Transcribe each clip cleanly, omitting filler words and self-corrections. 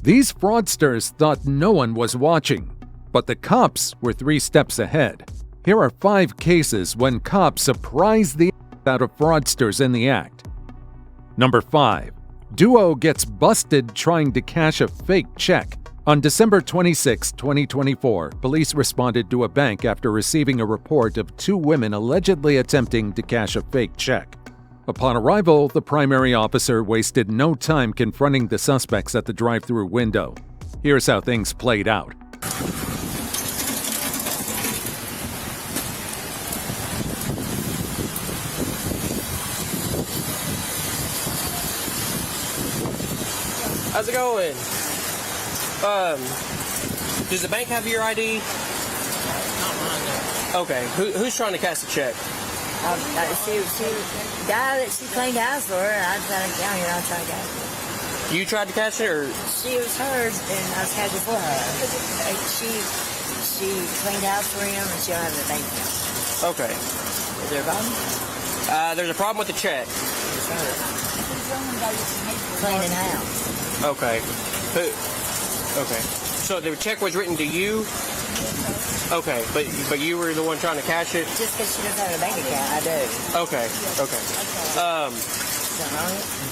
These fraudsters thought no one was watching, but the cops were 3 steps ahead. Here are 5 cases when cops surprised the out of fraudsters in the act. Number 5. Duo gets busted trying to cash a fake check. On December 26, 2024, police responded to a bank after receiving a report of 2 women allegedly attempting to cash a fake check. Upon arrival, the primary officer wasted no time confronting the suspects at the drive-through window. Here's how things played out. How's it going? Does the bank have your ID? Not mine. Okay. Who's trying to cash the check? She guy that she cleaned house for, and I was trying to down here. I was trying to cash it. You tried to cash it, or? She was hers, and I was cashing for her. She cleaned house for him, and she don't have a bank account. Okay. Is there a problem? There's a problem with the check. Cleaning house. Okay. Okay. So the check was written to you? Okay, but you were the one trying to cash it? Just because she doesn't have a bank account, I do. Okay.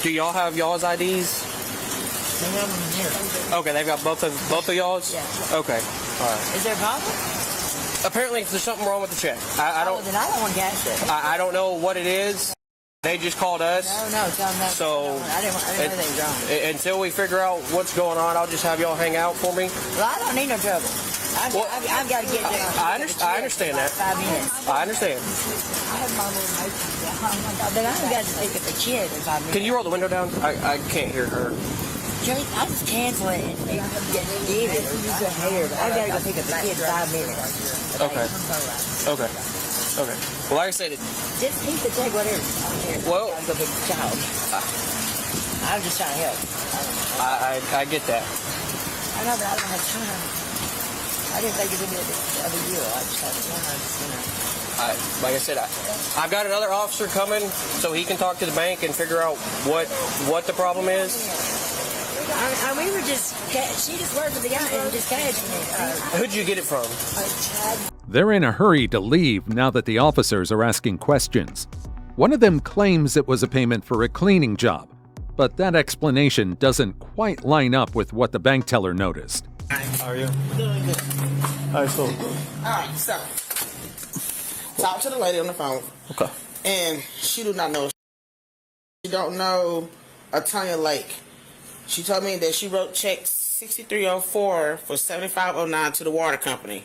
Do y'all have y'all's IDs? They have them here. Okay, they've got both of y'all's? Yeah. Okay. All right. Is there a problem? Apparently there's something wrong with the check. I don't Then I don't want to cash it. I don't know what it is. They just called us. No, tell them that. So I didn't know they was wrong. Until we figure out what's going on, I'll just have y'all hang out for me. Well, I don't need no trouble. I've got to get there. I understand that. 5 minutes. I understand. But I've got to pick up the kid in 5 minutes. Can you roll the window down? I can't hear her. I just cancel it and give it. I've got to go pick up the kid in 5 minutes. Okay. Well, like I said, Just keep the check, whatever. Well, I'll go pick the child. I'm just trying to help. I get that. I know, but I don't have time. I didn't think it would be a big deal. I just had time, Like I said, I've got another officer coming so he can talk to the bank and figure out what the problem is. We were just, she just worked with the guy and just cashed me. Who'd you get it from? They're in a hurry to leave now that the officers are asking questions. One of them claims it was a payment for a cleaning job, but that explanation doesn't quite line up with what the bank teller noticed. How are you? Doing good. All right, so. All right, so talk to the lady on the phone. Okay. And she do not know. She don't know Tanya Lake. She told me that she wrote check 6304 for 7509 to the water company.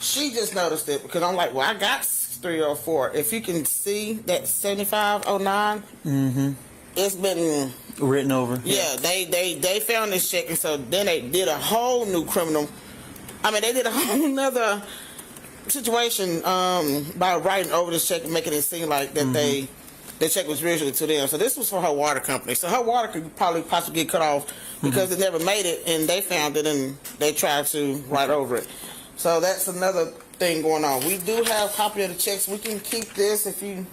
She just noticed it because I'm like, well, I got 304. If you can see that 7509, it's been Written over. Yeah, they found this check, and so then they did a whole new criminal. They did a whole nother situation by writing over this check and making it seem like that the check was originally to them. So this was for her water company. So her water could possibly get cut off because it never made it, and they found it and they tried to write over it. So that's another thing going on. We do have a copy of the checks. We can keep this if you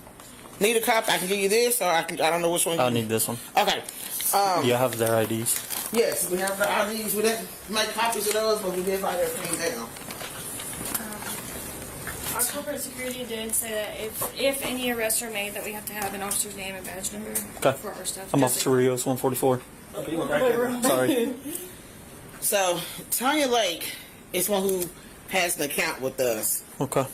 need a copy. I can give you this, or I don't know which one. I'll need this one. Okay. Do you have their IDs? Yes, we have the IDs. We didn't make copies of those, but we did write everything down. Our corporate security did say that if any arrests are made, that we have to have an officer's name and badge number for our stuff. I'm Officer Rios, 144. Sorry. So, Tanya Lake is one who has an account with us. Okay.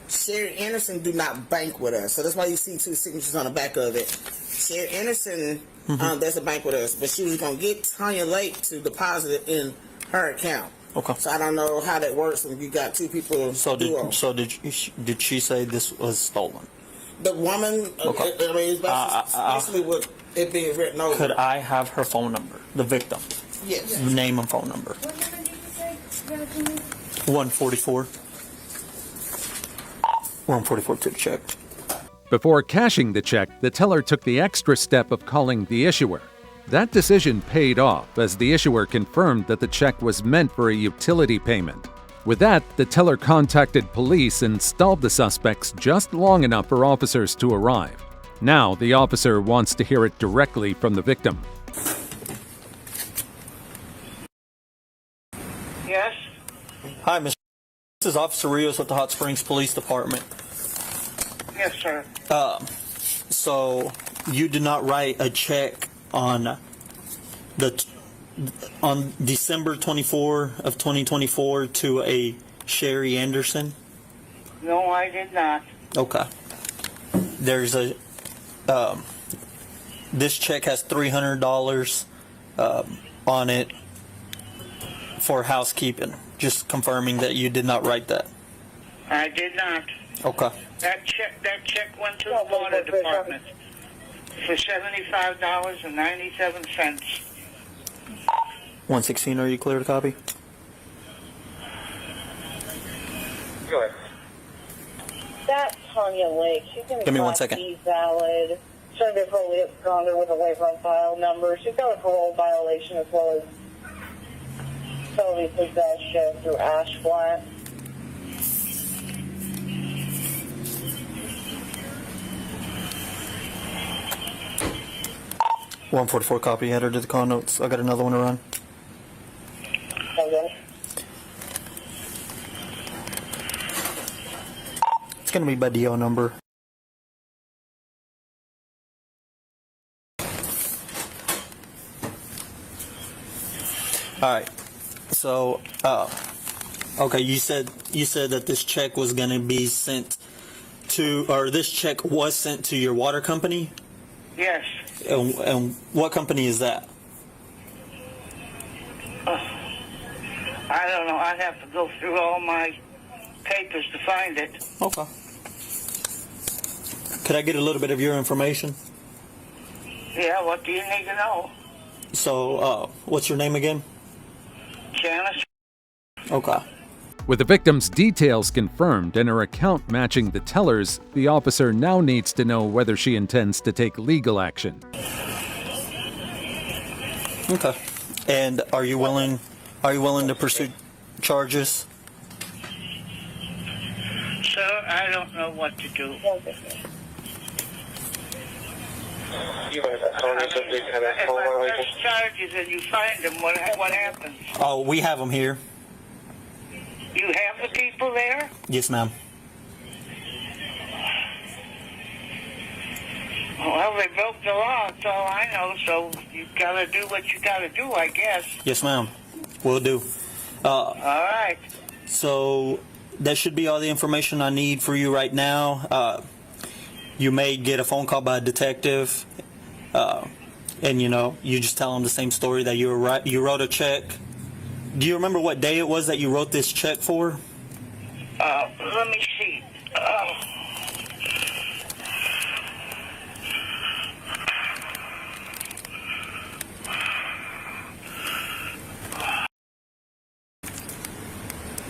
Sherry Anderson do not bank with us, so that's why you see 2 signatures on the back of it. Sherry Anderson does a bank with us, but she was going to get Tanya Lake to deposit it in her account. Okay. So I don't know how that works when you got 2 people. Did she say this was stolen? The woman, Okay. It's basically what it being written over. Could I have her phone number? The victim. Yes. Name and phone number. What number did you say? 144. 144 to the check. Before cashing the check, the teller took the extra step of calling the issuer. That decision paid off as the issuer confirmed that the check was meant for a utility payment. With that, the teller contacted police and stalled the suspects just long enough for officers to arrive. Now, the officer wants to hear it directly from the victim. Yes? Hi, Mr. This is Officer Rios with the Hot Springs Police Department. Yes, sir. So you did not write a check on December 24 of 2024 to a Sherry Anderson? No, I did not. Okay. There's a this check has $300 on it for housekeeping. Just confirming that you did not write that. I did not. Okay. That check went to the water department for $75.97. 116, are you clear to copy? Go ahead. That's Tanya Lake. She's going to Give me 1 second. be valid. She's going to be probably stronger with a waiver on file number. She's got a parole violation as well as felony possession through Ash Flat. $144 copy header to the call notes. I got another one to run. Okay. It's going to be by DO number. All right. So, okay, you said that this check was going to be sent to, or this check was sent to your water company? Yes. And what company is that? I don't know. I'd have to go through all my papers to find it. Okay. Could I get a little bit of your information? Yeah, what do you need to know? So, what's your name again? Janice? Okay. With the victim's details confirmed and her account matching the teller's, the officer now needs to know whether she intends to take legal action. Okay. And are you willing to pursue charges? Sir, I don't know what to do. If I press charges and you find them, what happens? Oh, we have them here. You have the people there? Yes, ma'am. Well, they broke the law, that's all I know, so you gotta do what you gotta do, I guess. Yes, ma'am. Will do. All right. So that should be all the information I need for you right now. You may get a phone call by a detective, and you just tell them the same story that you wrote a check. Do you remember what day it was that you wrote this check for? Let me see.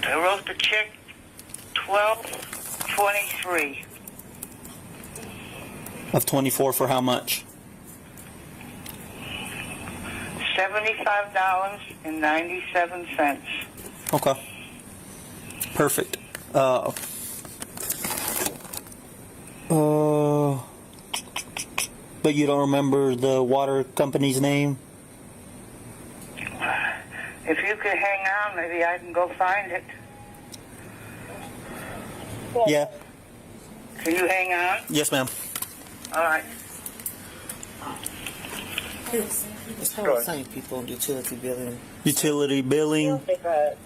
I wrote the check 12/23. Of 24 for how much? $75.97. Okay. Perfect. But you don't remember the water company's name? If you could hang on, maybe I can go find it. Yeah. Can you hang on? Yes, ma'am. All right. It's how the same people on utility billing. Utility billing.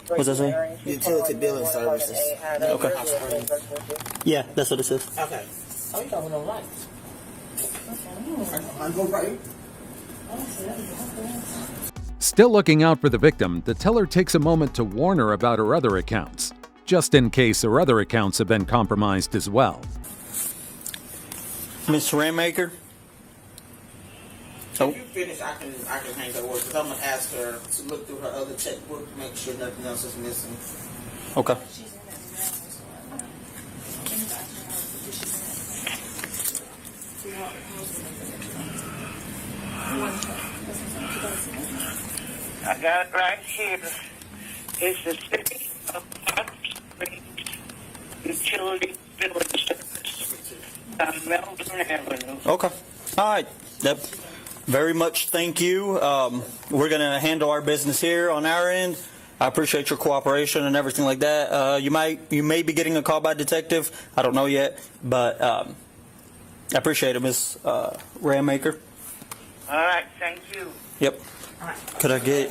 What's that say? Utility billing services. Okay. Yeah, that's what it says. Okay. Oh, you don't know lights. I go right. Still looking out for the victim, the teller takes a moment to warn her about her other accounts, just in case her other accounts have been compromised as well. Miss Rammaker? If you finish, I can hang that word, because I'm going to ask her to look through her other checkbook to make sure nothing else is missing. Okay. I got it right here. It's the City of Hot Springs Utility Billing Service on Melbourne Avenue. Okay. All right. Yep. Very much thank you. We're going to handle our business here on our end. I appreciate your cooperation and everything like that. You may be getting a call by detective. I don't know yet, but I appreciate it, Miss Raymaker. All right, thank you. Yep. Could I get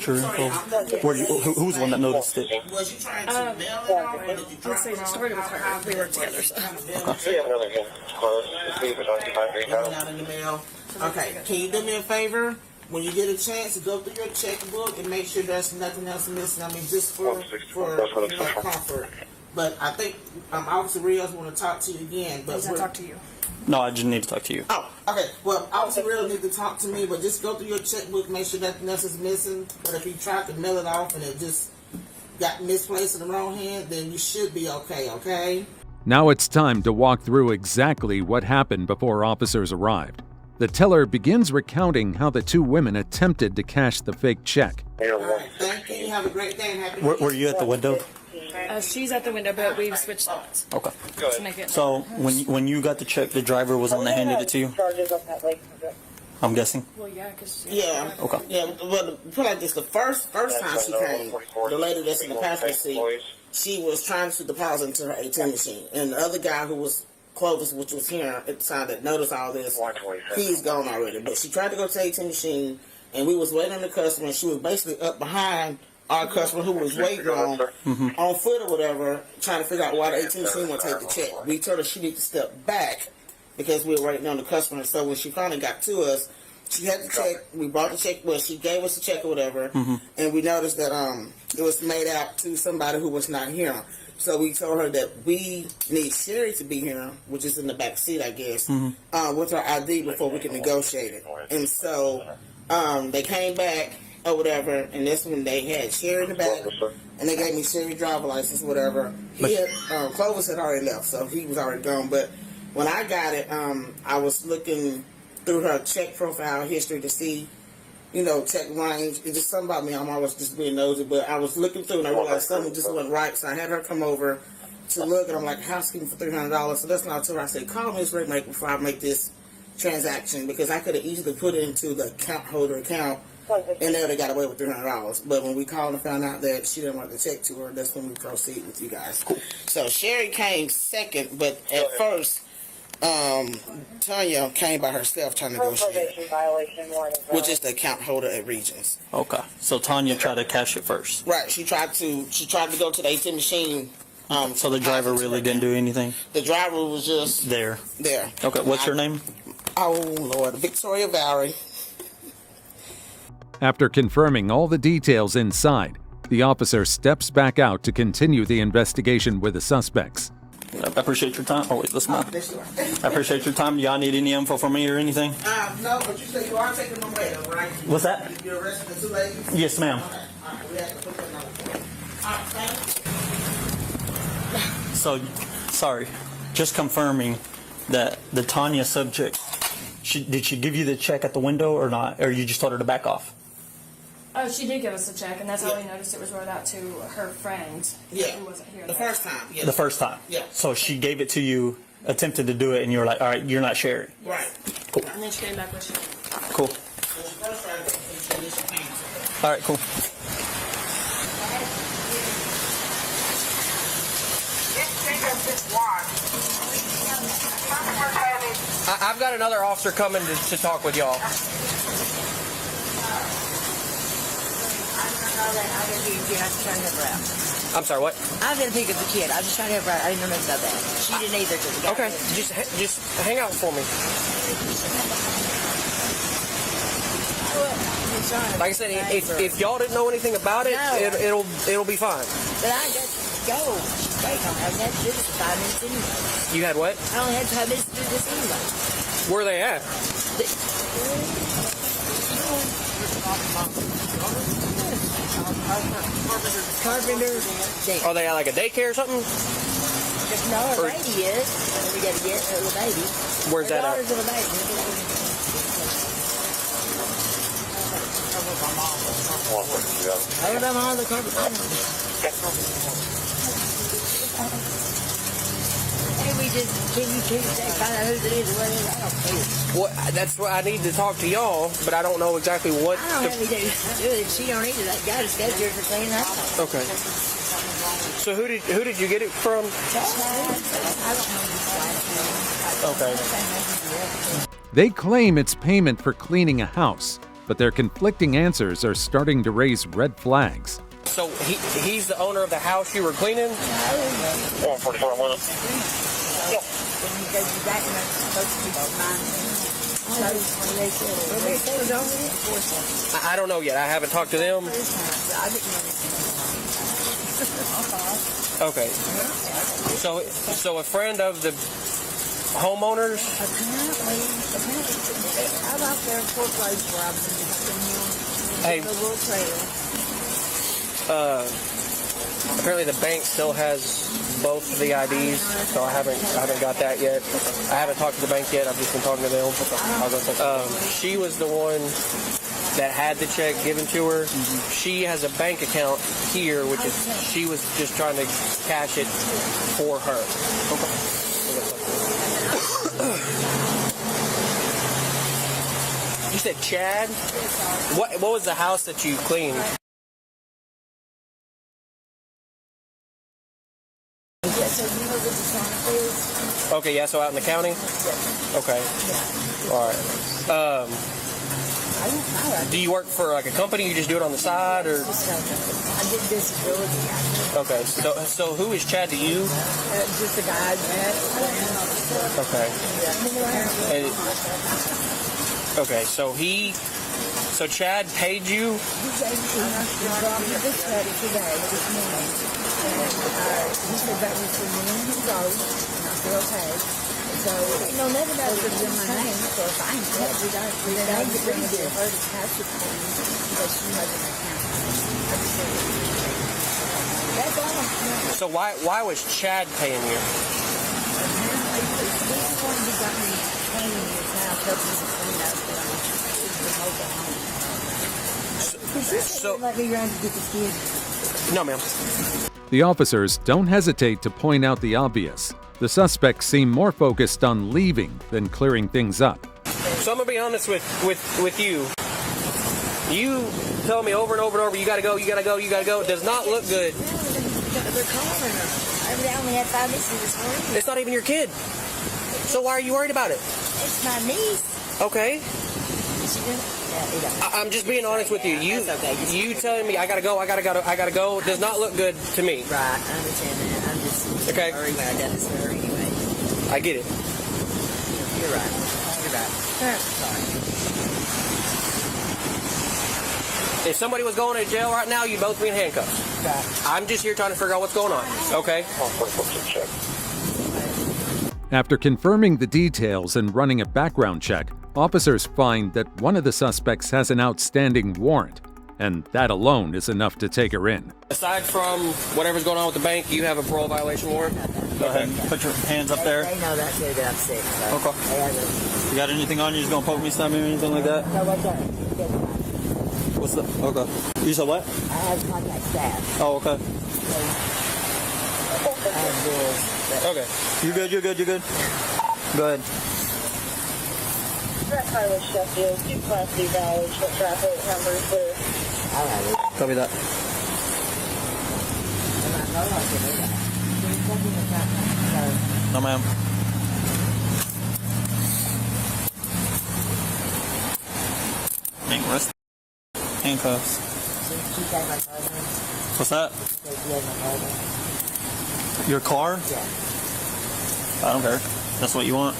your info? Who's the one that noticed it? Was you trying to mail it off, or did you drop Let's say it it off? started with her. We worked together, so. Out in the mail. Okay, can you do me a favor? When you get a chance to go through your checkbook and make sure there's nothing else missing. I mean, just for comfort. But I think Officer Rios want to talk to you again. But Does that talk to you? No, I just need to talk to you. Oh, okay. Well, Officer Rios need to talk to me, but just go through your checkbook, make sure nothing else is missing. But if you tried to mail it off and it just got misplaced in the wrong hand, then you should be okay. Okay. Now it's time to walk through exactly what happened before officers arrived. The teller begins recounting how the two women attempted to cash the fake check. All right. Thank you. Have a great day and happy. Were you at the window? She's at the window, but we've switched spots Okay. to make it. So when you got the check, the driver was on that handed it to you? I'm guessing. Well, yeah, because Yeah. Okay. Yeah. Well, put like this: the first time she came, the lady that's in the passenger seat, she was trying to deposit into her ATM machine, and the other guy who was Clovis, which was here at the time that noticed all this, he's gone already. But she tried to go to the ATM machine, and we was waiting on the customer, and she was basically up behind our customer who was waiting on foot or whatever, trying to figure out why the ATM machine won't take the check. We told her she needed to step back because we were waiting on the customer. So when she finally got to us, she had the check. We brought the check. Well, she gave us the check or whatever, and we noticed that it was made out to somebody who was not here. So we told her that we need Sherry to be here, which is in the back seat, I guess, with her ID before we can negotiate it. And so they came back or whatever, and that's when they had Sherry in the back, and they gave me Sherry's driver license, whatever. He had, Clovis had already left, so he was already gone. But when I got it, I was looking through her check profile history to see, check range. It's just something about me. I'm always just being nosy, but I was looking through and I realized something just wasn't right. So I had her come over to look, and I'm like, housekeeping for $300. So that's when I told her, I said, call Miss Redmaker before I make this transaction, because I could have easily put it into the account holder account, and they would have got away with $300. But when we called and found out that she didn't want the check to her, that's when we proceed with you guys. Cool. So Sherry came second, but at first, Tanya came by herself trying to negotiate, which is the account holder at Regions. Okay. So Tanya tried to cash it first. Right. She tried to go to the ATM machine. So the driver really didn't do anything? The driver was just There. there. Okay. What's your name? Oh, Lord. Victoria Valerie. After confirming all the details inside, the officer steps back out to continue the investigation with the suspects. I appreciate your time. Oh, wait, listen. There you are. I appreciate your time. Do y'all need any info from me or anything? No, but you said you are taking them away, though, right? What's that? You arrested the two ladies? Yes, ma'am. Okay. All right. We have to put that on the floor. All right. Thank you. So, sorry, just confirming that the Tanya subject, did she give you the check at the window or not? Or you just told her to back off? Oh, she did give us a check, and that's how we noticed it was wrote out to her friend who wasn't here. The first time. Yeah. The first time? Yeah. So she gave it to you, attempted to do it, and you were like, all right, you're not Sherry. Right. Cool. And then she came back with you. Cool. All right, cool. I've got another officer coming to talk with y'all. I'm sorry, what? I was going to pick up the kid. I was just trying to help her out. I didn't know nothing about that. She didn't either. Okay, just hang out for me. Like I said, if y'all didn't know anything about it, No. it'll be fine. But I got to go. Wait, I only had to do this for 5 minutes anyway. You had what? I only had 5 minutes to do this anyway. Where are they at? Carpenter. Are they at like a daycare or something? No, her baby is. We got to get her little baby. Where's Her that at? daughter's little baby. I don't know how the carpenter. Hey, we can you find out who it is or what it is? I don't care. Well, that's what I need to talk to y'all, but I don't know exactly what. I don't have anything to do with it. She don't either. That guy just got here for cleaning the house. Okay. So who did you get it from? Okay. They claim it's payment for cleaning a house, but their conflicting answers are starting to raise red flags. So he's the owner of the house you were cleaning? 144 minutes. I don't know yet. I haven't talked to them. Okay. So a friend of the homeowners? Apparently, I'm out there foreclosed where I've been Hey. the little trail. Apparently the bank still has both of the IDs, so I haven't got that yet. I haven't talked to the bank yet. I've just been talking to them. She was the one that had the check given to her. She has a bank account here, which is she was just trying to cash it for her. You said Chad? What was the house that you cleaned? Okay, yeah, so out in the county? Okay. All right. Do you work for like a company? You just do it on the side, or? I did disability. Okay, so who is Chad to you? Just a guy. Okay. Okay, so Chad paid you? He brought me this letter today, this morning. He said that was for me and his dog, and I said okay. So, never knows what's in my name, so if I ain't touched it, then I get ready to her to cash it for me, because she has an account. That's all. So why was Chad paying you? Apparently, he's the one who got me cleaning his house, helping me clean out the whole home. So, let me run to get the kid. No, ma'am. The officers don't hesitate to point out the obvious. The suspects seem more focused on leaving than clearing things up. So I'm gonna be honest with you. You tell me over and over and over, you gotta go, you gotta go, you gotta go. It does not look good. They're calling her. I only had 5 minutes this morning. It's not even your kid. So why are you worried about it? It's my niece. Okay. I'm just being honest with you. You telling me I gotta go does not look good to me. Right, I understand that. I'm just okay. Sorry, but I done this to her anyway. I get it. You're right. Sorry. If somebody was going to jail right now, you'd both be in handcuffs. Right. I'm just here trying to figure out what's going on. Okay. After confirming the details and running a background check, officers find that one of the suspects has an outstanding warrant, and that alone is enough to take her in. Aside from whatever's going on with the bank, you have a parole violation warrant? Go ahead and put your hands up there. They know that too, that I'm sick. So Okay. You got anything on you? Just gonna poke me, stab me, or anything like that? No, what's that? What's the? Okay. You said what? I have contact staff. Oh, okay. I have bills. Okay. You're good. Go ahead. Direct Highway Sheffield, 2 Class D mileage, for traffic numbers clear. All right. Copy that. No, ma'am. Handcuffs. What's that? Your car? Yeah. I don't care. That's what you want.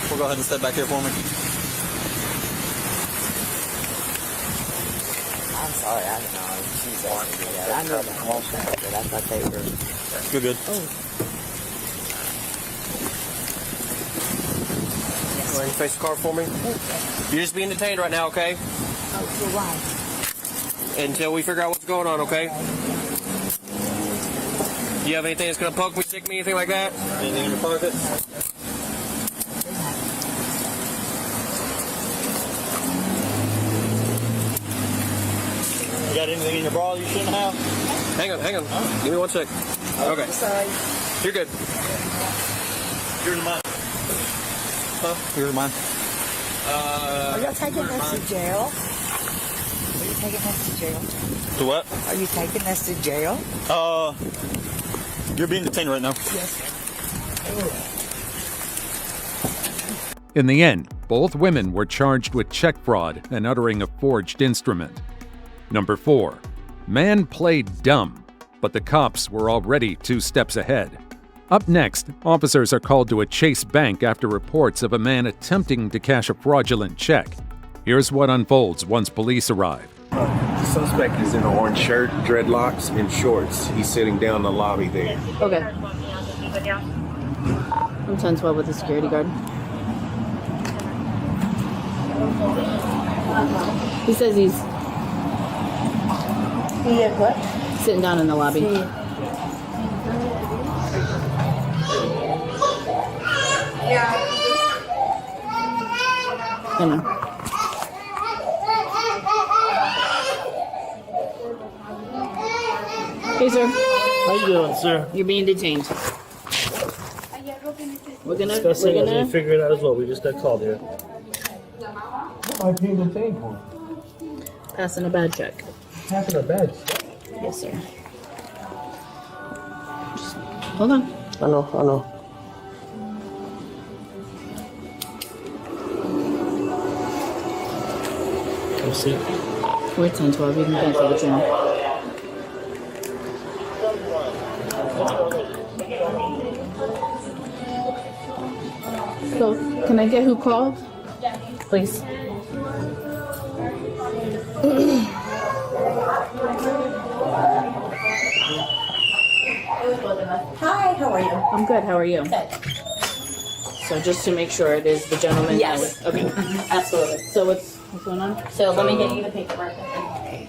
We'll go ahead and step back here for me. I'm sorry, I don't know. She's asking me that. I know that whole thing, but I thought they were... You're good. Oh. Go ahead and face the car for me. You're just being detained right now, okay? Oh, for why? Until we figure out what's going on, okay? Do you have anything that's going to poke me, stick me, anything like that? Anything in your pocket? got anything in your bra you shouldn't have? Hang on. Give me 1 sec. Okay. You're good. Yours and mine. Huh? Yours and mine. Are you taking us to jail? Are you taking us to jail? To what? Are you taking us to jail? You're being detained right now. Yes. In the end, both women were charged with check fraud and uttering a forged instrument. Number 4. Man played dumb, but the cops were already 2 steps ahead. Up next, officers are called to a Chase bank after reports of a man attempting to cash a fraudulent check. Here's what unfolds once police arrive. The suspect is in an orange shirt, dreadlocks, and shorts. He's sitting down in the lobby there. Okay. I'm 1012 with the security guard. He says he's what? sitting down in the lobby. I know. Hey, sir. How you doing, sir? You're being detained. We're gonna figure it out as well. We just got called here. What am I being detained for? passing a bad check. Passing a badge? Yes, sir. Just hold on. I know. Let's see. We're 10-12. You can cancel the channel. So, can I get who called? Please. Hi, how are you? I'm good. How are you? Good. So just to make sure it is the gentleman. Yes. That was, okay. Absolutely. So what's going on? So let me get you the paperwork. Yeah,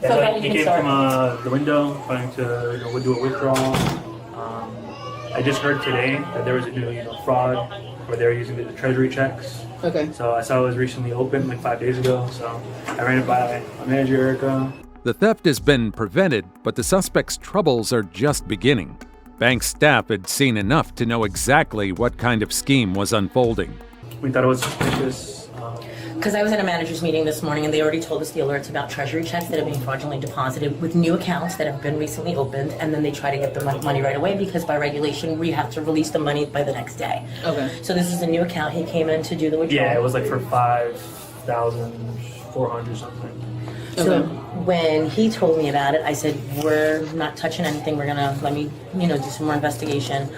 Okay, so you he can came start. from the window trying to do a withdrawal. I just heard today that there was a new fraud where they were using the treasury checks. Okay. So I saw it was recently opened like 5 days ago. So I ran it by my manager Erica. The theft has been prevented, but the suspect's troubles are just beginning. Bank staff had seen enough to know exactly what kind of scheme was unfolding. We thought it was suspicious. Because I was at a manager's meeting this morning and they already told us the alerts about treasury checks that are being fraudulently deposited with new accounts that have been recently opened, and then they try to get the money right away because by regulation we have to release the money by the next day. Okay. So this is a new account. He came in to do the withdrawal. Yeah, it was like for 5,400 something. So when he told me about it, I said, we're not touching anything. We're gonna let me, do some more investigation.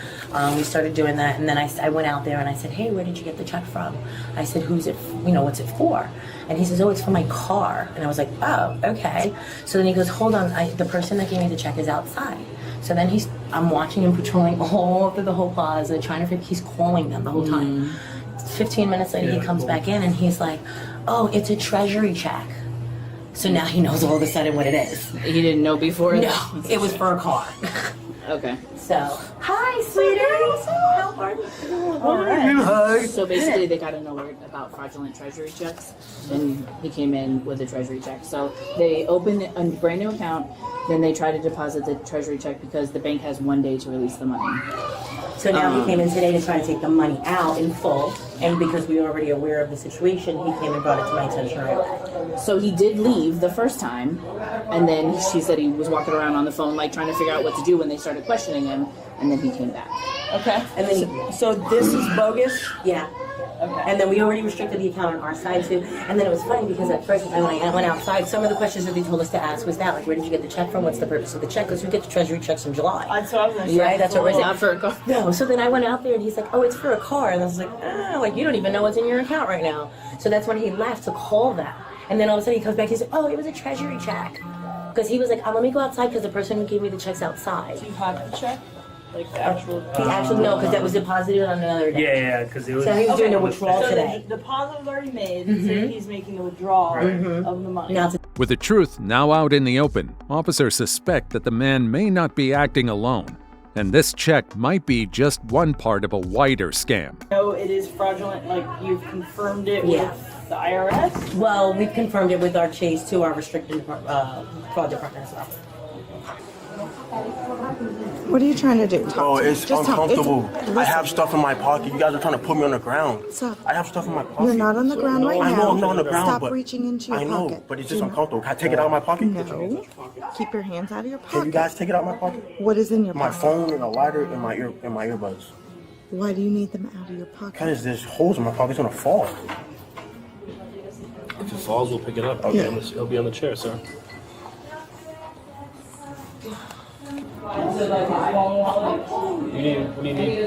We started doing that, and then I went out there and I said, hey, where did you get the check from? I said, who's it, what's it for? And he says, oh, it's for my car. And I was like, oh, okay. So then he goes, hold on, the person that gave me the check is outside. So then I'm watching him patrolling all through the whole plaza, trying to figure, he's calling them the whole time. 15 minutes later, he comes back in and he's like, oh, it's a treasury check. So now he knows all of a sudden what it is. He didn't know before? No, it was for a car. Okay. So, hi, sweetie. How are you? All right. So basically, they got an alert about fraudulent treasury checks, and he came in with a treasury check. So they opened a brand new account, then they try to deposit the treasury check because the bank has 1 day to release the money. So now he came in today to try to take the money out in full, and because we were already aware of the situation, he came and brought it to my attention right away. So he did leave the first time, and then she said he was walking around on the phone, like trying to figure out what to do when they started questioning him, and then he came back. Okay. And then So this is bogus? yeah. Okay. And then we already restricted the account on our side too. And then it was funny because at first when I went outside, some of the questions that they told us to ask was that, like, where did you get the check from? What's the purpose of the check? Because we get the treasury checks in July. That's what I was going to say. Right, that's what we're saying. Not for a car. No, so then I went out there and he's like, oh, it's for a car. And I was like, you don't even know what's in your account right now. So that's when he left to call that. And then all of a sudden he comes back, he's like, oh, it was a treasury check. Because he was like, let me go outside because the person who gave me the check's outside. Do you have the check? Like the actual... No, because that was deposited on another day. Yeah, because it was. So he was doing a withdrawal so today. the deposit was already made, so he's making the withdrawal of the money. Now it's With the truth now out in the open, officers suspect that the man may not be acting alone, and this check might be just one part of a wider scam. No, it is fraudulent, like you've confirmed it Yeah. with The IRS? Well, we've confirmed it with our chase to our restricted fraud department as well. What are you trying to do? Oh, it's uncomfortable. Listen. I have stuff in my pocket. You guys are trying to put me on the ground. Stop. I have stuff in my pocket. You're not on the ground right I now. know I'm not on the ground, Stop but reaching into your I know, pocket. but it's just uncomfortable. Can I take it out of my pocket? No. Keep your hands out of your pocket. Can you guys take it out of my pocket? What is in your My pocket? phone and a lighter and my earbuds. Why do you need them out of your pocket? Because there's holes in my pocket. It's gonna fall. If it falls, we'll pick it up. Yeah. It'll be on the chair, sir. What do you need?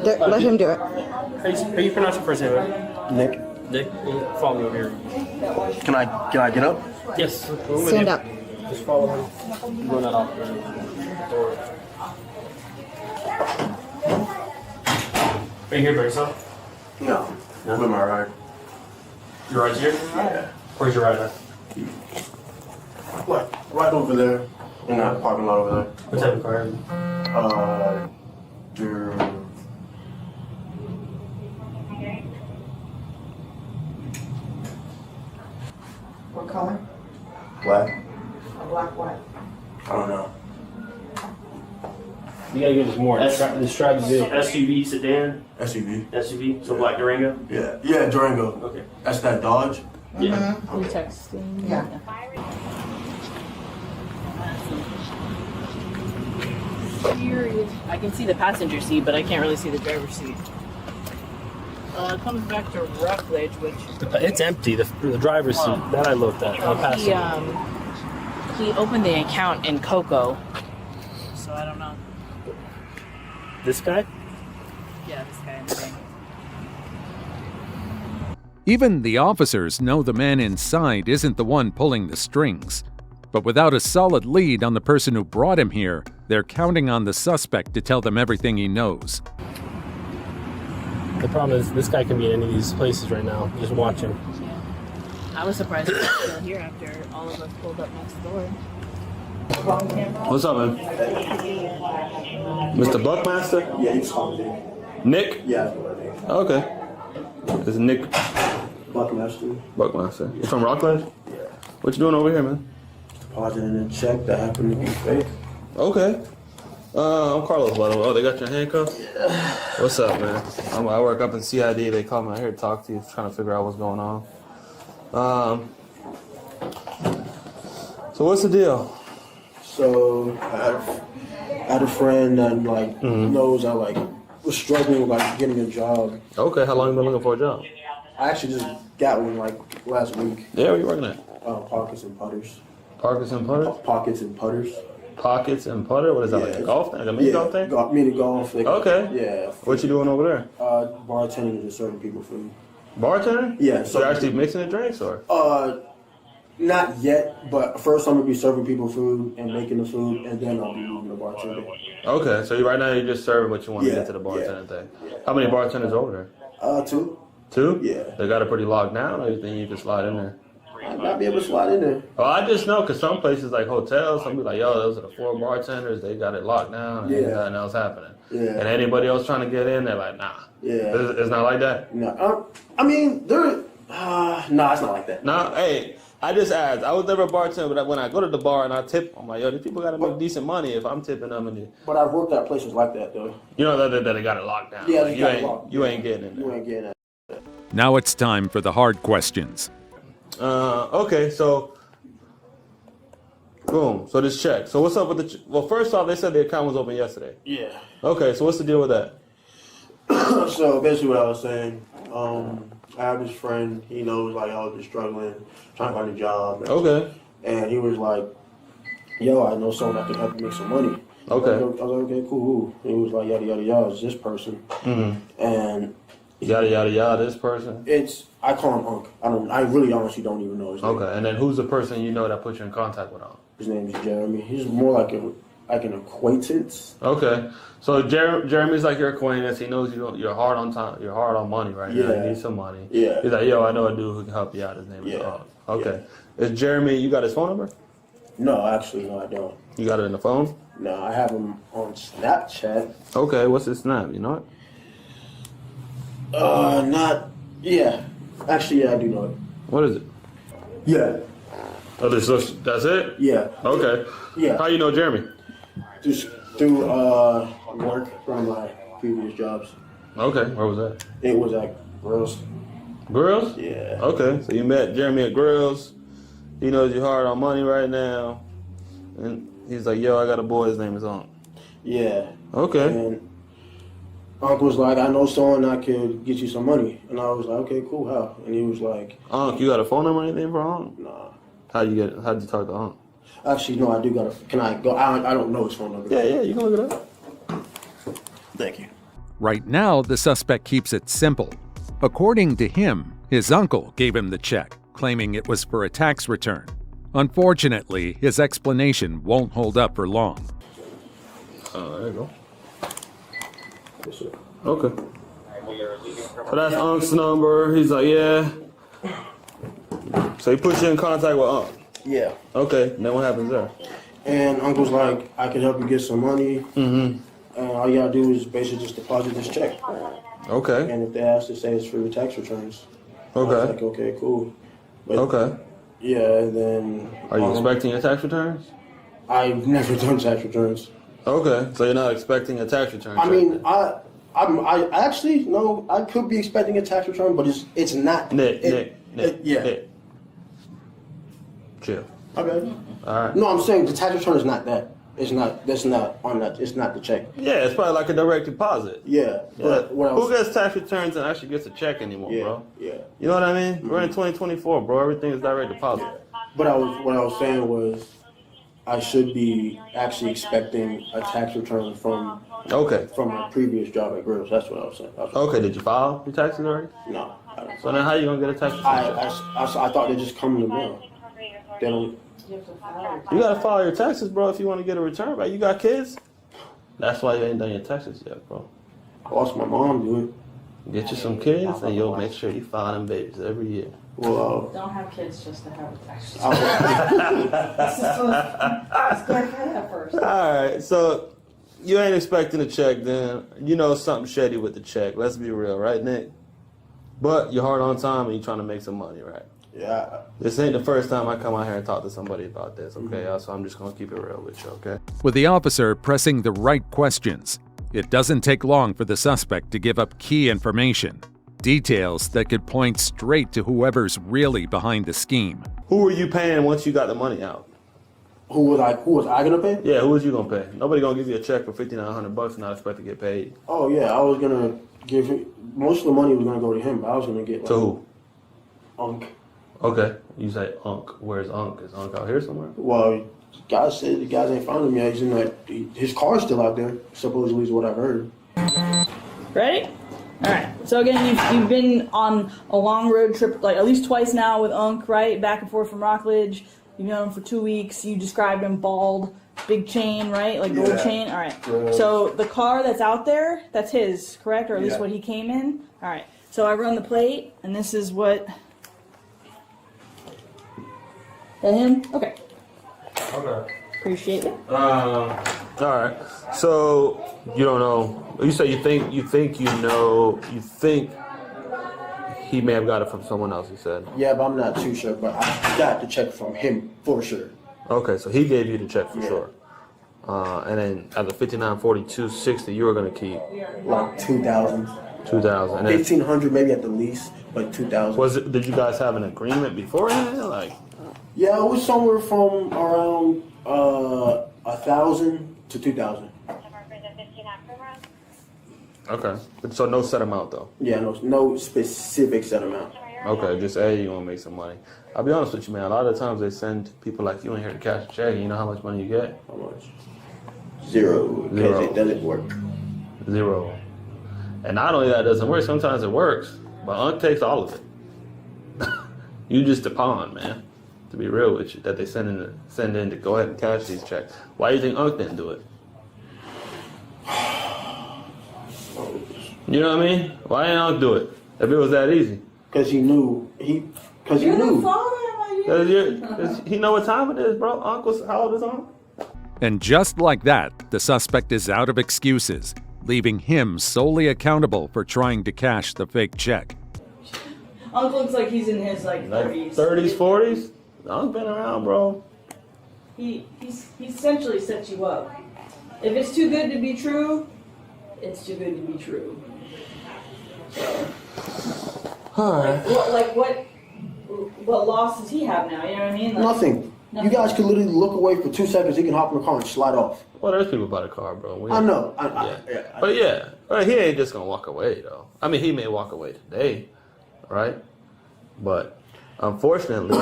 Let him do it. How you pronounce your first name? Nick, Nick, follow me over here. can I get up? Yes. Stand up. Just follow him. I'm going that off. Are you here by yourself? No. I'm with my ride. Your ride's here? Yeah. Where's your ride at? What? Right over there. In that parking lot over there. What type of car? What color? Black? A black what? I don't know. You gotta give us more. Describe the vehicle. SUV, sedan? SUV. SUV? So black Durango? Yeah. Yeah, Durango. Okay. That's that Dodge? Yeah. You texting? Yeah. I can see the passenger seat, but I can't really see the driver's seat. It comes back to Rockledge, which It's empty. The driver's seat that I looked at. he opened the account in Coco, so I don't know. This guy? Yeah, this guy in the bank. Even the officers know the man inside isn't the one pulling the strings. But without a solid lead on the person who brought him here, they're counting on the suspect to tell them everything he knows. The problem is this guy can be in any of these places right now, just watching. I was surprised he was still here after all of us pulled up next door. What's up, man? Mr. Buckmaster? Yeah, he's calling Nick? Yeah. Okay. It's Nick Buckmaster. Buckmaster. You from Rockledge? Yeah. What you doing over here, man? Depositing a check that happened to be fake. Okay. I'm Carlos, by the way. Oh, they got your handcuffs? Yeah. What's up, man? I work up in CID. They called me out here to talk to you, trying to figure out what's going on. So what's the deal? So I had a friend that knows I was struggling with getting a job. Okay, how long you been looking for a job? I actually just got one last week. Yeah, where you working at? Pockets and Putters. Pockets and Putters? Pockets and Putters. Pockets and Putter? What is that, like a golf thing? Like a mini golf thing? Mini golf. Okay. Yeah. What you doing over there? Bartending and serving people food. Bartender? Yeah. So you're actually mixing the drinks, or? Not yet, but first I'm gonna be serving people food and making the food, and then I'll be moving to bartending. Okay, so right now you're just serving what you want to get to the bartending thing. How many bartenders over there? 2. 2? Yeah. They got it pretty locked down, or you think you can slide in there? I might be able to slide in there. Oh, I just know because some places like hotels, some be like, yo, those are the 4 bartenders. They got it locked down. And ain't nothing else happening. Yeah. And anybody else trying to get in, they're like, nah. Yeah. It's not like that? No. I mean, no, it's not like that. No, hey, I just asked. I was never a bartender, but when I go to the bar and I tip, I'm like, yo, these people got to make decent money if I'm tipping them. But I've worked at places like that, though. You know that they got it locked down. Yeah, like, you ain't getting in there. You ain't getting it. Now it's time for the hard questions. Okay, so boom. So this check. So what's up with the? Well, first off, they said the account was open yesterday. Yeah. Okay, so what's the deal with that? So basically, what I was saying, I have this friend. He knows I was just struggling, trying to find a job. Okay. And he was like, "Yo, I know someone that can help you make some money." Okay. I was like, "Okay, cool." He was like, "Yada yada yada." It's this person. Mm-hmm. And yada yada yada. This person. I call him Unc. I really honestly don't even know his name. Okay, and then who's the person you know that put you in contact with him? His name is Jeremy. He's more like an acquaintance. Okay, so Jeremy's like your acquaintance. He knows you're hard on time. You're hard on money right now. You need some money. Yeah. He's like, yo, I know a dude who can help you out. His name is Unc. Okay. Is Jeremy? You got his phone number? No, actually, no, I don't. You got it in the phone? No, I have him on Snapchat. Okay, what's his snap? You know it? Yeah. Actually, yeah, I do know it. What is it? Yeah. Oh, that's it? Yeah. Okay. Yeah. How you know Jeremy? Just through work from my previous jobs. Okay. Where was that? It was at Grills. Grills? Yeah. Okay. So you met Jeremy at Grills. He knows you're hard on money right now. And he's like, yo, I got a boy, his name is Unc. Yeah. Okay. And Unc was like, I know someone that could get you some money. And I was like, okay, cool, how? And he was like, Unc, you got a phone number or anything for Unc? Nah. How'd you talk to Unc? Actually, no, I do got a, can I go? I don't know his phone number. Yeah, you can look it up. Thank you. Right now, the suspect keeps it simple. According to him, his uncle gave him the check, claiming it was for a tax return. Unfortunately, his explanation won't hold up for long. There you go. Okay. So that's Unc's number. He's like, yeah. So he puts you in contact with Unc. Yeah. Okay. Then what happens there? And Uncle's like, I can help you get some money. Mm-hmm. And all you gotta do is basically just deposit this check. Okay. And if they ask to say it's for your tax returns. Okay. I was like, okay, cool. But, Okay. Yeah, and then. Are you expecting your tax returns? I've never done tax returns. Okay. So you're not expecting a tax return? I mean, I actually, no, I could be expecting a tax return, but it's not. Nick. Chill. Okay. All right. No, I'm saying the tax return is not that. It's not. That's not on that. It's not the check. Yeah, it's probably like a direct deposit. Yeah. But what Who gets tax returns and actually gets a check anymore, bro? Yeah. You know what I mean? We're in 2024, bro. Everything is direct deposit. But what I was saying was, I should be actually expecting a tax return from my previous job at Grills. That's what I was saying. Okay. Did you file your taxes already? No. I don't. So then, how you gonna get a tax return? I thought they just come in the mail. They don't. You gotta file your taxes, bro, if you want to get a return, right? You got kids? That's why you ain't done your taxes yet, bro. I watched my mom do it. Get you some kids, and you'll make sure you file them babies every year. Well, Don't have kids just to have a tax Let's clarify that first. All right, so you ain't expecting a check, then you know something shady with the check. Let's be real, right, Nick? But you're hard on time and you're trying to make some money, right? Yeah. This ain't the first time I come out here and talk to somebody about this, okay? So I'm just gonna keep it real with you, okay? With the officer pressing the right questions, it doesn't take long for the suspect to give up key information, details that could point straight to whoever's really behind the scheme. Who were you paying once you got the money out? Who was I gonna pay? Yeah, who was you gonna pay? Nobody gonna give you a check for $5,900 and not expect to get paid. Oh yeah, I was gonna give him, most of the money was gonna go to him, but I was gonna get like, to who? Unc. Okay, you say Unc. Where's Unc? Is Unc out here somewhere? Well, guys said the guys ain't found him yet. He's in his car's still out there, supposedly is what I've heard. Ready? All right. So again, you've been on a long road trip, like at least twice now with Unc, right? Back and forth from Rockledge. You've known him for 2 weeks. You described him bald, big chain, right? Like gold chain. All right. Yeah. So the car that's out there, that's his, correct? Or at least Yeah. what he came in. All right. So I run the plate, and this is what. That him? Okay. Okay. Appreciate it. All right. So you don't know. You say you think he may have got it from someone else. You said. Yeah, but I'm not too sure. But I got the check from him for sure. Okay, so he gave you the check for sure. And then at the $5,942.60, you were gonna keep Like 2,000. 2,000. And then 1,500 maybe at the least, but 2,000. was it? Did you guys have an agreement beforehand? Like. Yeah, it was somewhere from around 1,000 to 2,000. Okay. So no set amount though. Yeah, no specific set amount. Okay, just you want to make some money. I'll be honest with you, man. A lot of times they send people like you in here to cash a check. And you know how much money you get? How much? Zero. Because it doesn't work. Zero. And not only that, it doesn't work. Sometimes it works, but Unc takes all of it. You just a pawn, man. To be real with you, that they send in to go ahead and cash these checks. Why do you think Unc didn't do it? You know what I mean? Why didn't Unc do it if it was that easy? Because he knew. Because he knew. Cause he know what time it is, bro. How old is Unc? And just like that, the suspect is out of excuses, leaving him solely accountable for trying to cash the fake check. Uncle looks like he's in his like 30s. 30s, 40s? I've been around, bro. He essentially sets you up. If it's too good to be true, it's too good to be true. So, what loss does he have now? You know what I mean? Like, Nothing. You guys could literally look away for 2 seconds. He can hop in the car and slide off. Well, there's people by the car, bro. I know. But he ain't just gonna walk away, though. I mean, he may walk away today, right? But unfortunately,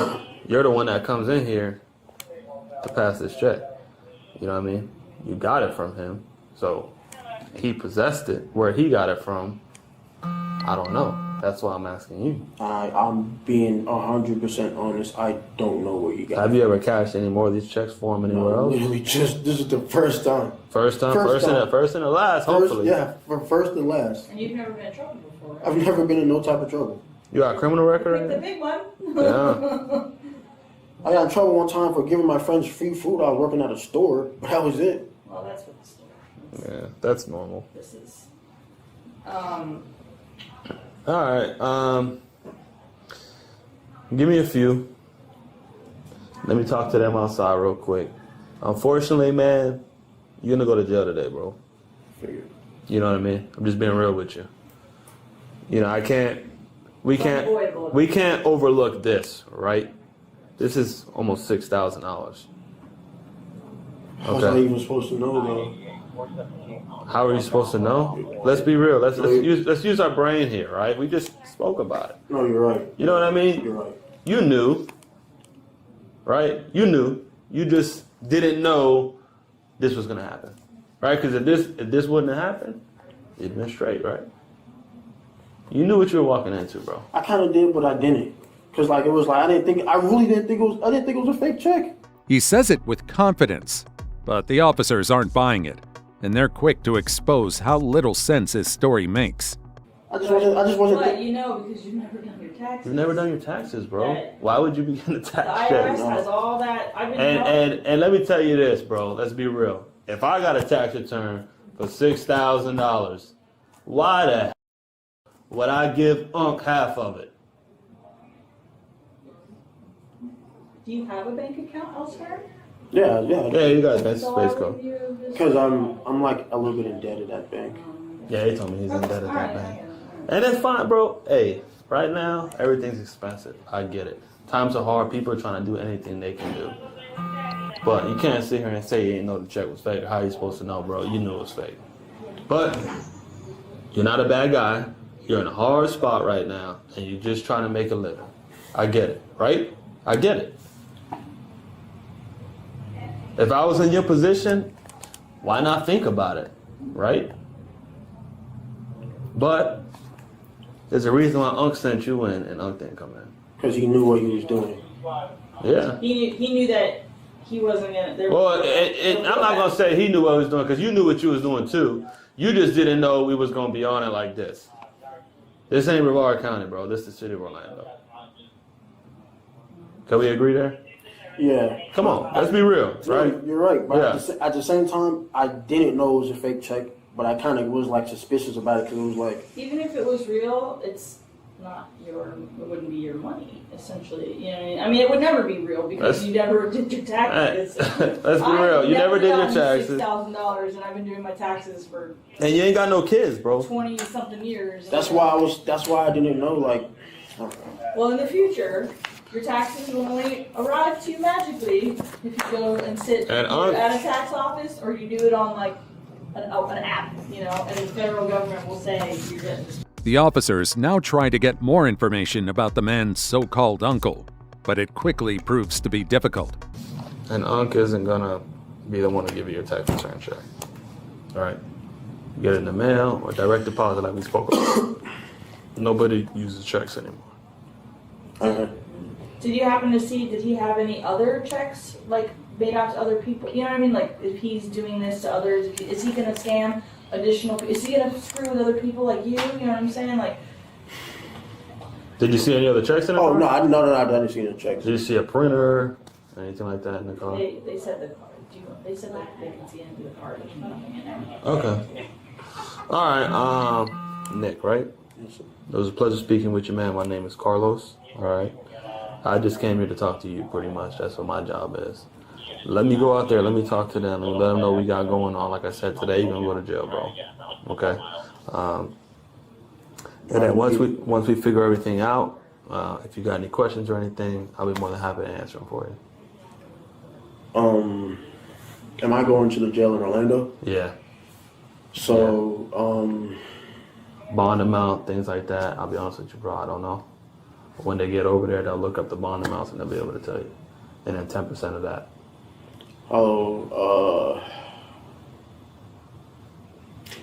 you're the one that comes in here to pass this check. You know what I mean? You got it from him, so he possessed it. Where he got it from, I don't know. That's why I'm asking you. I'm being 100% honest. I don't know where you got it. Have you ever cashed any more of these checks for him anywhere else? Literally this is the first time. First and the last, hopefully. Yeah, for first and last. And you've never been in trouble before, right? I've never been in no type of trouble. You got a criminal record? The big one. Yeah. I got in trouble one time for giving my friends free food. I was working at a store, but that was it. Well, that's what the store. Yeah, that's normal. This is. All right. Give me a few. Let me talk to them outside real quick. Unfortunately, man, you're gonna go to jail today, bro. You know what I mean? I'm just being real with you. You know, we can't overlook this, right? This is almost $6,000. How was I even supposed to know, though? How are you supposed to know? Let's be real. Let's use our brain here, right? We just spoke about it. No, you're right. You know what I mean? You're right. You knew, right? You knew. You just didn't know this was gonna happen, right? Because if this wouldn't have happened, it'd been straight, right? You knew what you were walking into, bro. I kind of did, but I didn't. Cause like it was like I really didn't think it was a fake check. He says it with confidence, but the officers aren't buying it, and they're quick to expose how little sense his story makes. I just wasn't. But you know, because you've never done your taxes. You've never done your taxes, bro. Why would you be getting a tax The check? IRS has all that. And let me tell you this, bro. Let's be real. If I got a tax return for $6,000, why the hell would I give Unc half of it? Do you have a bank account elsewhere? Yeah. Yeah, you got that So space why code. would you just- Because I'm like a little bit indebted at that bank. Yeah, he told me he's in debt at that bank. And that's fine, bro. Hey, right now, everything's expensive. I get it. Times are hard. People are trying to do anything they can do. But you can't sit here and say you didn't know the check was fake. How are you supposed to know, bro? You knew it was fake. But you're not a bad guy. You're in a hard spot right now, and you're just trying to make a living. I get it, right? I get it. If I was in your position, why not think about it, right? But there's a reason why Unc sent you in and Unc didn't come in. Because he knew what he was doing. Yeah. He knew that he wasn't gonna. Well, I'm not gonna say he knew what he was doing because you knew what you was doing too. You just didn't know we was gonna be on it like this. This ain't Brevard County, bro. This is the city of Orlando. Can we agree there? Yeah. Come on, let's be real, right? You're right. But Yeah. at the same time, I didn't know it was a fake check, but I kind of was like suspicious about it because it was like. Even if it was real, it's not your. It wouldn't be your money, essentially. You know what I mean? I mean, it would never be real because you never did your taxes. Let's be real. You never did your taxes. $6,000, and I've been doing my taxes for. And you ain't got no kids, bro. 20-something years. That's why I didn't know. Like. Well, in the future, your taxes will only arrive to you magically if you go and sit And at a tax office, or you do it on like an app, you know, and the federal government will say you're getting this. The officers now try to get more information about the man's so-called uncle, but it quickly proves to be difficult. And Unc isn't gonna be the one to give you your tax return check. All right? You get it in the mail or direct deposit like we spoke about. Nobody uses checks anymore. Did you happen to see, did he have any other checks, like, made out to other people? You know what I mean? Like, if he's doing this to others, is he going to scam additional, is he going to screw with other people like you? You know what I'm saying? Like. Did you see any other checks in the car? Oh, no, I didn't see any checks. Did you see a printer, anything like that in the car? They said the card. They said like they can see into the card. There's nothing in there. Okay. All right, Nick, right? It was a pleasure speaking with you, man. My name is Carlos. All right. I just came here to talk to you, pretty much. That's what my job is. Let me go out there. Let me talk to them and let them know what we got going on. Like I said, today you're gonna go to jail, bro. Okay. And then once we figure everything out, if you got any questions or anything, I'll be more than happy to answer them for you. Am I going to the jail in Orlando? Yeah. So, bond amount, things like that. I'll be honest with you, bro. I don't know. When they get over there, they'll look up the bond amounts and they'll be able to tell you. And then 10% of that.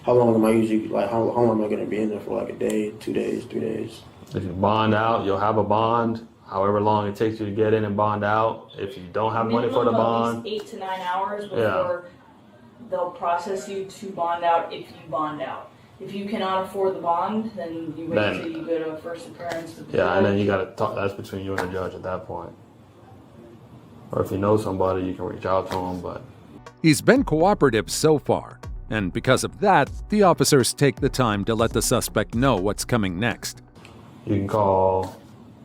How long am I usually, like, how long am I going to be in there for, like, a day, 2 days, 3 days? If you bond out, you'll have a bond. However long it takes you to get in and bond out. If you don't have money for the bond, at least 8 to 9 hours before they'll process you to bond out if you bond out. If you cannot afford the bond, then you wait until you go to a first appearance with the judge. and then you got to talk. That's between you and the judge at that point. Or if you know somebody, you can reach out to them. But he's been cooperative so far, and because of that, the officers take the time to let the suspect know what's coming next. You can call.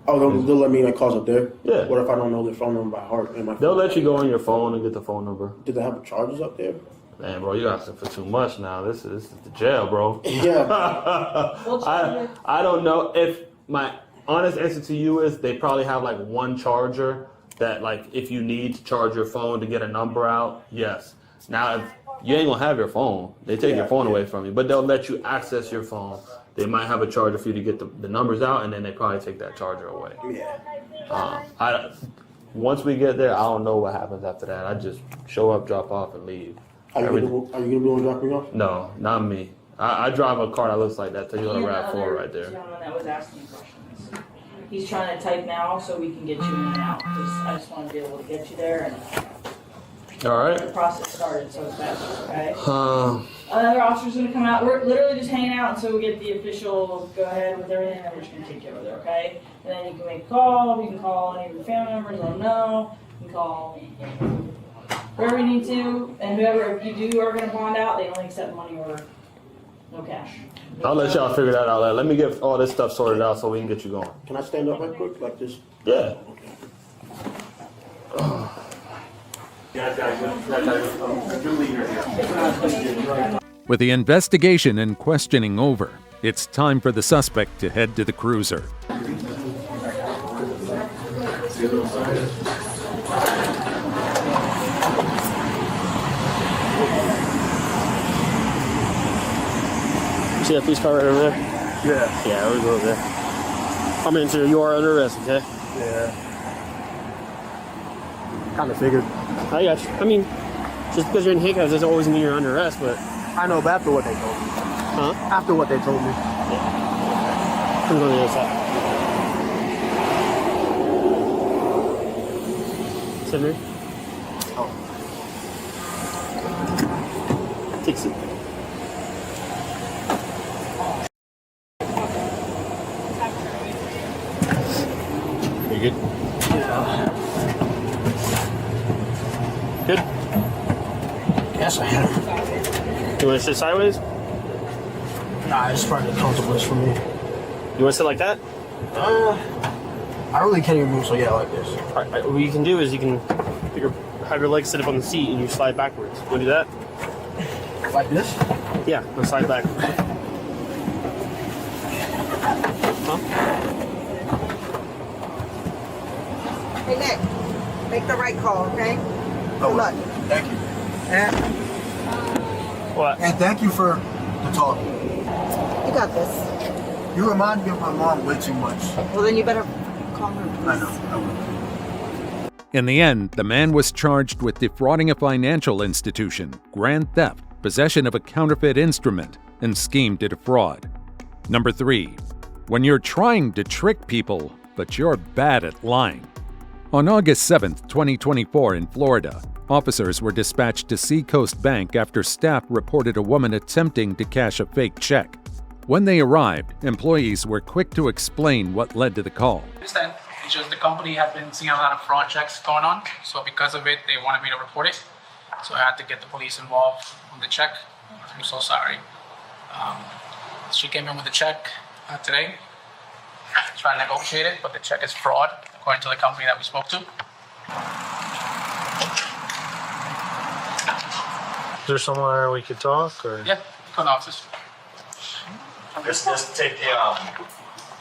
Oh, they'll let me like calls up there? Yeah. What if I don't know their phone number by heart? They'll let you go on your phone and get the phone number. Do they have charges up there? Man, bro, you asking for too much now. This is the jail, bro. Yeah. I don't know. If my honest answer to you is they probably have like one charger that, like, if you need to charge your phone to get a number out, yes. Now, if you ain't gonna have your phone, they take your phone away from you, but they'll let you access your phone. They might have a charger for you to get the numbers out, and then they probably take that charger away. Yeah. Once we get there, I don't know what happens after that. I just show up, drop off, and leave. Are you gonna be able to drop me off? No, not me. I drive a car that looks like that. So you got a RAV4 right there. Gentleman that was asking questions. He's trying to type now so we can get you in and out. I just want to be able to get you there and. All right. The process started so fast. Okay. Another officer's gonna come out. We're literally just hanging out until we get the official go ahead with everything, and we're just gonna take you over there. Okay. And then you can make a call. You can call any of your family members. Let them know. You can call wherever you need to, and whoever, if you are gonna bond out, they only accept money or no cash. I'll let y'all figure that out. Let me get all this stuff sorted out so we can get you going. Can I stand up right quick, like this? Yeah. With the investigation and questioning over, it's time for the suspect to head to the cruiser. See that police car right over there? Yeah. Yeah, we'll go over there. I'm in, sir. You are under arrest, okay? Yeah. Kind of figured. I got you. I mean, just because you're in handcuffs doesn't always mean you're under arrest, but... I know, but after what they told me. Huh? After what they told me. Yeah. I'm going to the other side. Sit here. Oh. Take a seat. You good? Good? Yes, I am. You want to sit sideways? Nah, it's probably the comfortablest for me. You want to sit like that? I really can't even move, so yeah, like this. All right, what you can do is you can have your legs sit up on the seat and you slide backwards. Want to do that? Like this? Yeah, let's slide backwards. Huh? Hey, Nick, make the right call, okay? Oh, Good luck. Thank you. And What? And thank you for the talk. you got this. You remind me of my mom way too much. Well, then you better call her, please. I know. I will. In the end, the man was charged with defrauding a financial institution, grand theft, possession of a counterfeit instrument, and scheme to defraud. Number 3, when you're trying to trick people, but you're bad at lying. On August 7, 2024 in Florida, officers were dispatched to Seacoast Bank after staff reported a woman attempting to cash a fake check. When they arrived, employees were quick to explain what led to the call. It's just the company had been seeing a lot of fraud checks going on, so because of it, they wanted me to report it. So I had to get the police involved on the check. I'm so sorry. She came in with a check. today to try and negotiate it, but the check is fraud, according to the company that we spoke to. Is there somewhere we could talk, or? Yeah, come to the office. Just take the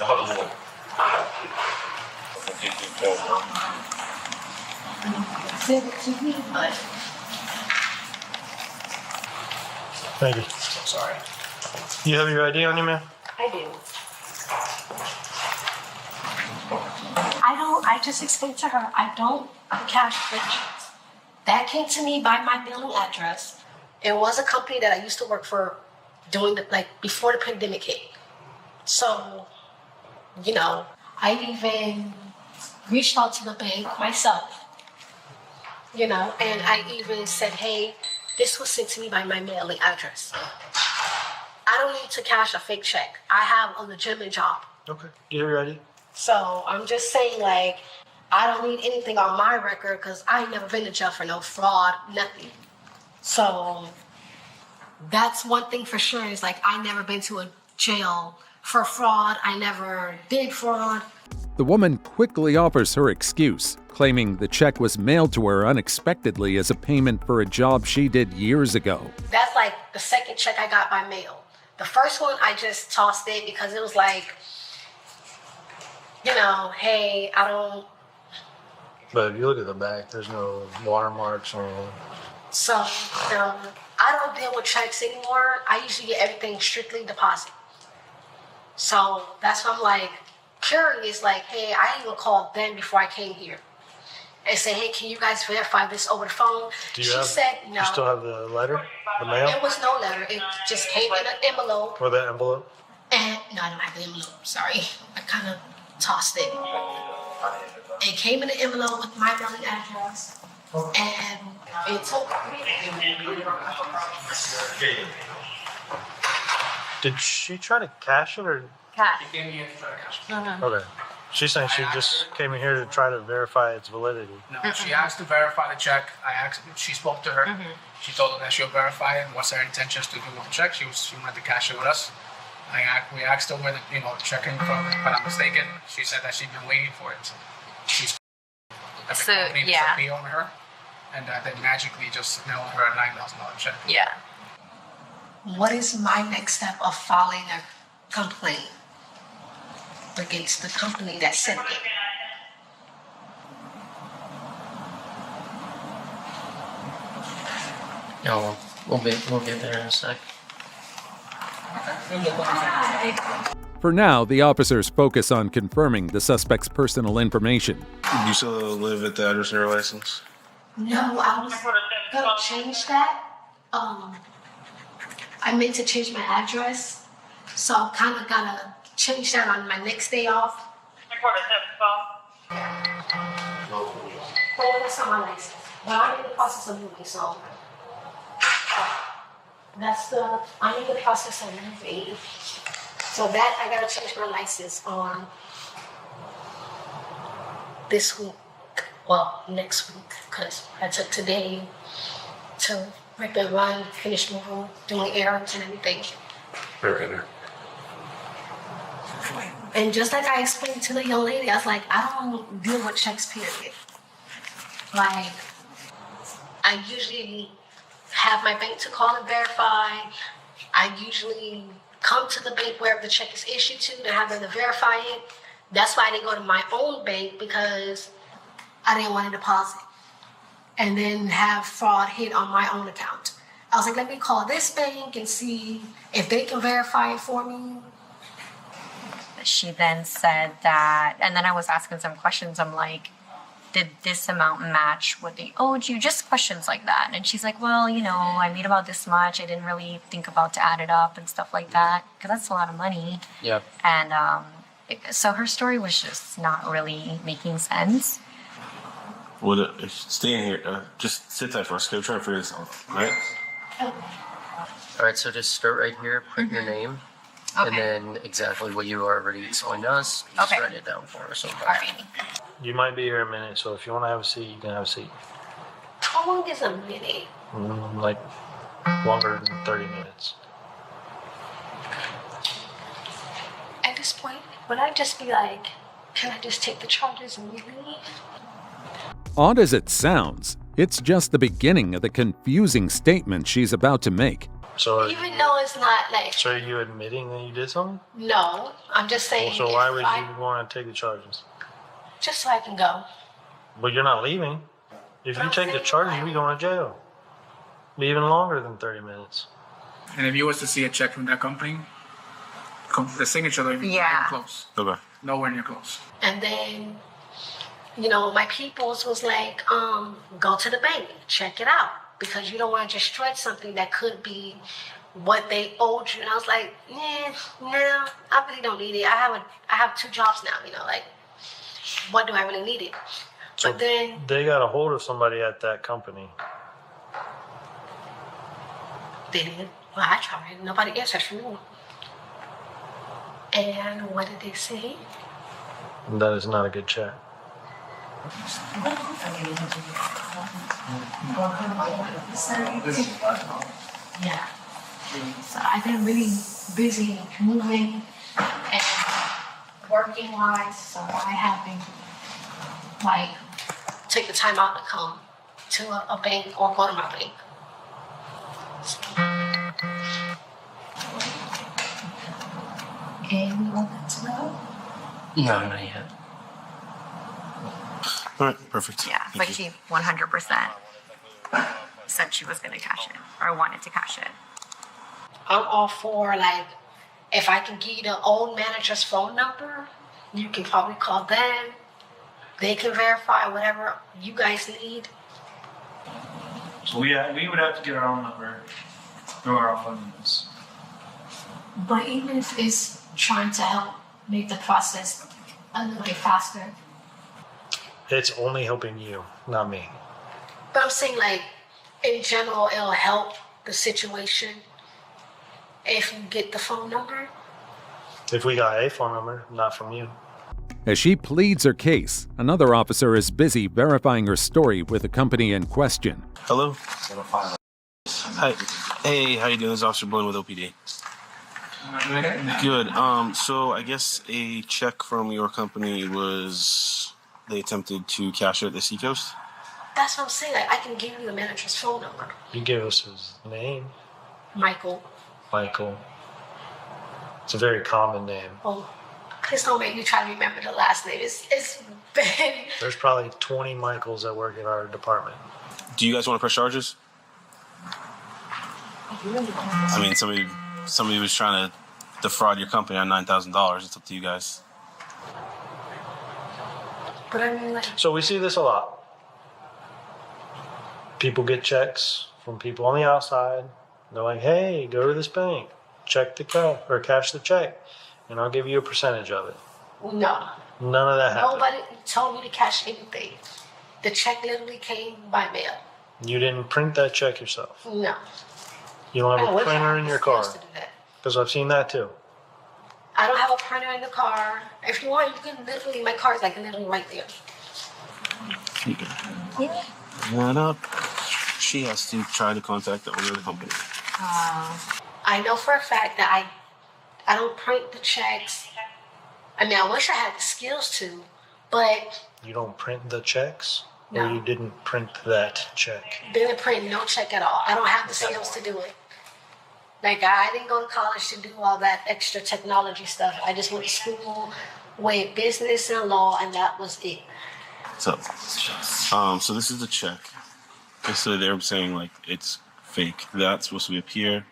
whole. Thank you. Sorry. You have your ID on you, man? I do. I just explained to her, I don't cash checks. That came to me by my billing address. It was a company that I used to work for before the pandemic hit. So, I even reached out to the bank myself, and I even said, hey, this was sent to me by my mailing address. I don't need to cash a fake check. I have a legitimate job. Okay. Do you have your ID? So I'm just saying, I don't need anything on my record because I ain't never been to jail for no fraud, nothing. So that's one thing for sure is I never been to a jail for fraud. I never did fraud. The woman quickly offers her excuse, claiming the check was mailed to her unexpectedly as a payment for a job she did years ago. That's the second check I got by mail. The first one, I just tossed it because it was hey, I don't. But if you look at the back, there's no watermarks or. So, I don't deal with checks anymore. I usually get everything strictly deposit. So that's why I'm curious, hey, I even called them before I came here and said, hey, can you guys verify this over the phone? She said no. Do you still have the letter, the mail? It was no letter. It just came in an envelope. Or the envelope? And no, I don't have the envelope. Sorry. I kind of tossed it. It came in an envelope with my mailing address. And it took Did she try to cash it or? cash. She came here to try to cash it. Okay. She's saying she just came in here to try to verify its validity. No, she asked to verify the check. She spoke to her. She told her that she'll verify it. What's her intentions to do with the check? She wanted to cash it with us. We asked her where the check came from. If I'm not mistaken, she said that she'd been waiting for it. She's the company to pay on her, and they magically just mailed her a $9,000 check. Yeah. What is my next step of filing a complaint against the company that sent it? No, we'll get there in a sec. For now, the officers focus on confirming the suspect's personal information. You still live at the address in your license? No, I was gonna change that. I meant to change my address, so I kind of gotta change that on my next day off. Oh, that's not my license. But I'm in the process of moving, so I'm in the process of moving. So that I gotta change my license on this week. Well, next week, because I took today to rip and run, finish moving, doing errands and everything. Okay. And just like I explained to the young lady, I was like, I don't deal with checks, period. I usually have my bank to call and verify. I usually come to the bank wherever the check is issued to have them to verify it. That's why I didn't go to my own bank, because I didn't want to deposit and then have fraud hit on my own account. I was like, let me call this bank and see if they can verify it for me. She then said that, and then I was asking some questions. I'm like, did this amount match what they owed you? Just questions like that. And she's like, well, I made about this much. I didn't really think about to add it up and stuff like that, because that's a lot of money. Yep. And so her story was just not really making sense. Well, stay in here. Just sit tight for us. We're trying to figure this out, right? All right, so just start right here, put your name, and then exactly what you already explained to us. Just write it down for us. Okay. You might be here a minute, so if you want to have a seat, you can have a seat. How long is a minute? Like longer than 30 minutes. At the this point, would I just be like, can I just take the charges and leave? Odd as it sounds, it's just the beginning of the confusing statement she's about to make. So, Even though it's not like, so are you admitting that you did something? no, I'm just saying. So why if would I- you want to take the charges? Just so I can go. But you're not leaving. If you take the charges, you'll be going to jail. Be even longer than 30 minutes. And if you was to see a check from that company, the signature would be Yeah. close. Okay. Nowhere near close. And then, you know, my peoples was like, go to the bank, check it out. Because you don't want to just stretch something that could be what they owed you. And I was like, no, I really don't need it. I have 2 jobs now, you know, like, what do I really need it? So But then, they got a hold of somebody at that company. they didn't. Well, I tried. Nobody answered for me. And what did they say? That is not a good check. Yeah. So I've been really busy moving and working wise, so I haven't like take the time out to come to a bank or go to my bank. And you want that to know? No, not yet. All right, perfect. Yeah, but she 100% said she was going to cash it or wanted to cash it. I'm all for like if I can give you the old manager's phone number, you can probably call them. They can verify whatever you guys need. So we would have to get our own number through our phone numbers. But even if it's trying to help make the process a little bit faster. It's only helping you, not me. But I'm saying like in general it'll help the situation if you get the phone number. If we got a phone number, not from you. As she pleads her case, another officer is busy verifying her story with the company in question. Hello? Hi. Hey, how you doing? This is Officer Boyne with OPD. Good. So I guess a check from your company they attempted to cash it at the Seacoast? That's what I'm saying. Like, I can give you the manager's phone number. You give us his name, Michael. Michael. It's a very common name. Oh, please don't make me try to remember the last name. It's bad. There's probably 20 Michaels that work at our department. Do you guys want to press charges? I mean, somebody was trying to defraud your company on $9,000. It's up to you guys. But I mean, like, So we see this a lot. People get checks from people on the outside. They're like, hey, go to this bank, check the cash or cash the check, and I'll give you a percentage of it. no. None of that happened. Nobody told me to cash anything. The check literally came by mail. You didn't print that check yourself. No. You don't I have a wish I printer had in the your car. skills to do that. Because I've seen that too. I don't have a printer in the car. If you want, you can literally, my car is like literally right there. Yeah. That up. She has to try to contact the owner of the company. I know for a fact that I don't print the checks. I mean, I wish I had the skills to, but You don't print the checks? No. Or you didn't print that check? didn't print no check at all. I don't have the skills to do it. Like, I didn't go to college to do all that extra technology stuff. I just went to school with business and law, and that was it. So this is the check. So they're saying like it's fake. That's supposed to be up here.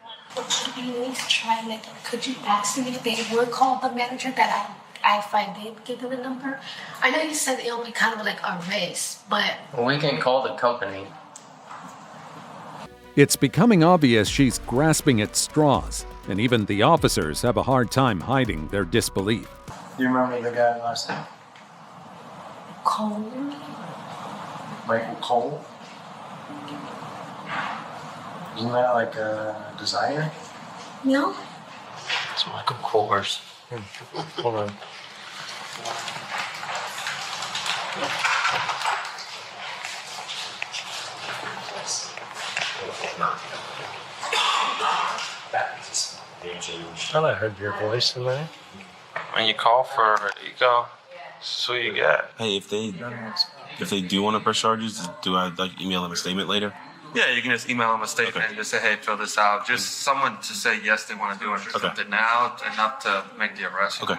You need to try and could you ask them if they would call the manager that if I did give them a number? I know you said it'll be kind of like a race, but We can call the company. It's becoming obvious she's grasping at straws, and even the officers have a hard time hiding their disbelief. Do you remember the guy last name? Cole. Michael Cole? Isn't that like a designer? No. It's Michael Kors. Hold on. I thought I heard your voice in there. When you call for it, you go. So you get. Hey, if they do want to press charges, do I like email them a statement later? Yeah, you can just email them a statement and just say, hey, fill this out. Just someone to say yes, they want to do it. Something now enough to make the arrest. Okay.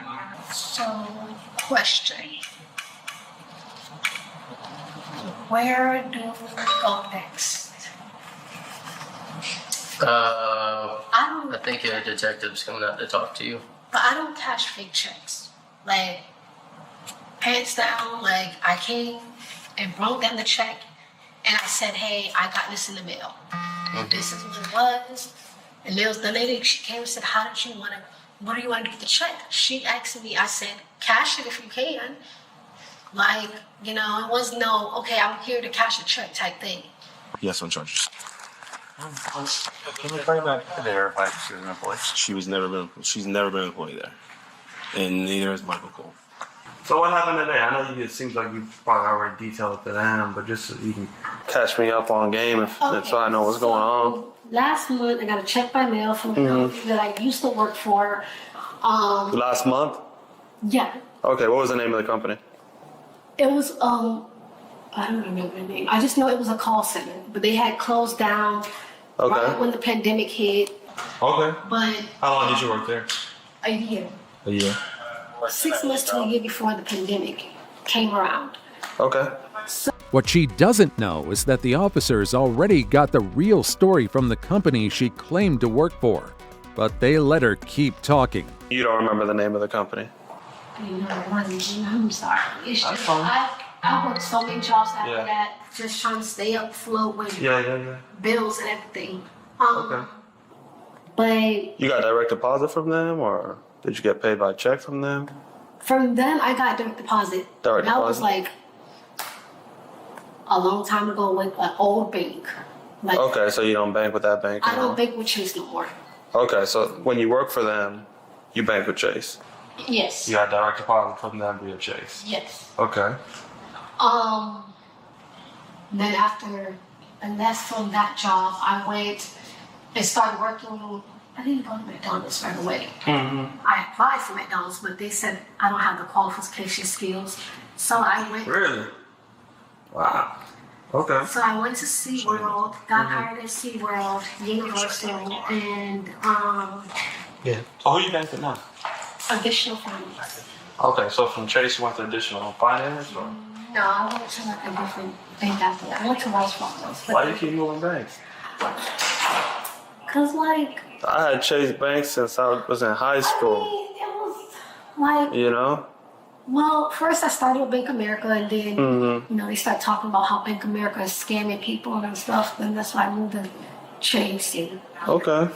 So, question. Where do we go next? I think a detective's coming out to talk to you. But I don't cash fake checks. Like, hands down, like, I came and brought them the check, and I said, hey, I got this in the mail. This is what it was. And there was the lady, she came and said, what do you want to do with the check? She asked me, I said, cash it if you can. Like, you know, it was no, okay, I'm here to cash a check type thing. Yes, on charges. Can we bring back to verify if she was an employee? She's never been an employee there. And neither is Michael Cole. So what happened today? I know it seems like you probably already detailed it to them, but just so you can catch me up on game so I know what's going on. Last month, I got a check by mail from a company that I used to work for. Last month? Yeah. Okay, what was the name of the company? It was, I don't remember the name. I just know it was a call center, but they had closed down right when the pandemic hit. Okay. But How long did you work there? a year. A year. 6 months to a year before the pandemic came around. Okay. What she doesn't know is that the officers already got the real story from the company she claimed to work for, but they let her keep talking. You don't remember the name of the company? I'm sorry. It's just I worked so many jobs after that, just trying to stay afloat with bills and everything. Okay. But You got direct deposit from them, or did you get paid by check from them? from them, I got direct deposit. Direct that was deposit? like a long time ago with an old bank. Like, Okay, so you don't bank with that bank I anymore? don't bank with Chase no more. Okay, so when you work for them, you bank with Chase. Yes. You got direct deposit from them via Chase. Yes. Okay. Then after, and that's from that job, I went and started working. I didn't go to McDonald's right away. I applied for McDonald's, but they said I don't have the qualification skills. So I went. Really? Wow. Okay. So I went to SeaWorld, got hired at SeaWorld, Universal, and Yeah. Oh, who you bank with now? additional finance. Okay, so from Chase you went to additional finance, or No, I went to like a different bank after that. I went to Wells Fargo. why do you keep moving banks? Cause like I had Chase Bank since I was in high school. it was like. You know? Well, first I started with Bank America, and then Mm-hmm. you know they start talking about how Bank America is scamming people and stuff. And that's why I moved to Chase. And Okay.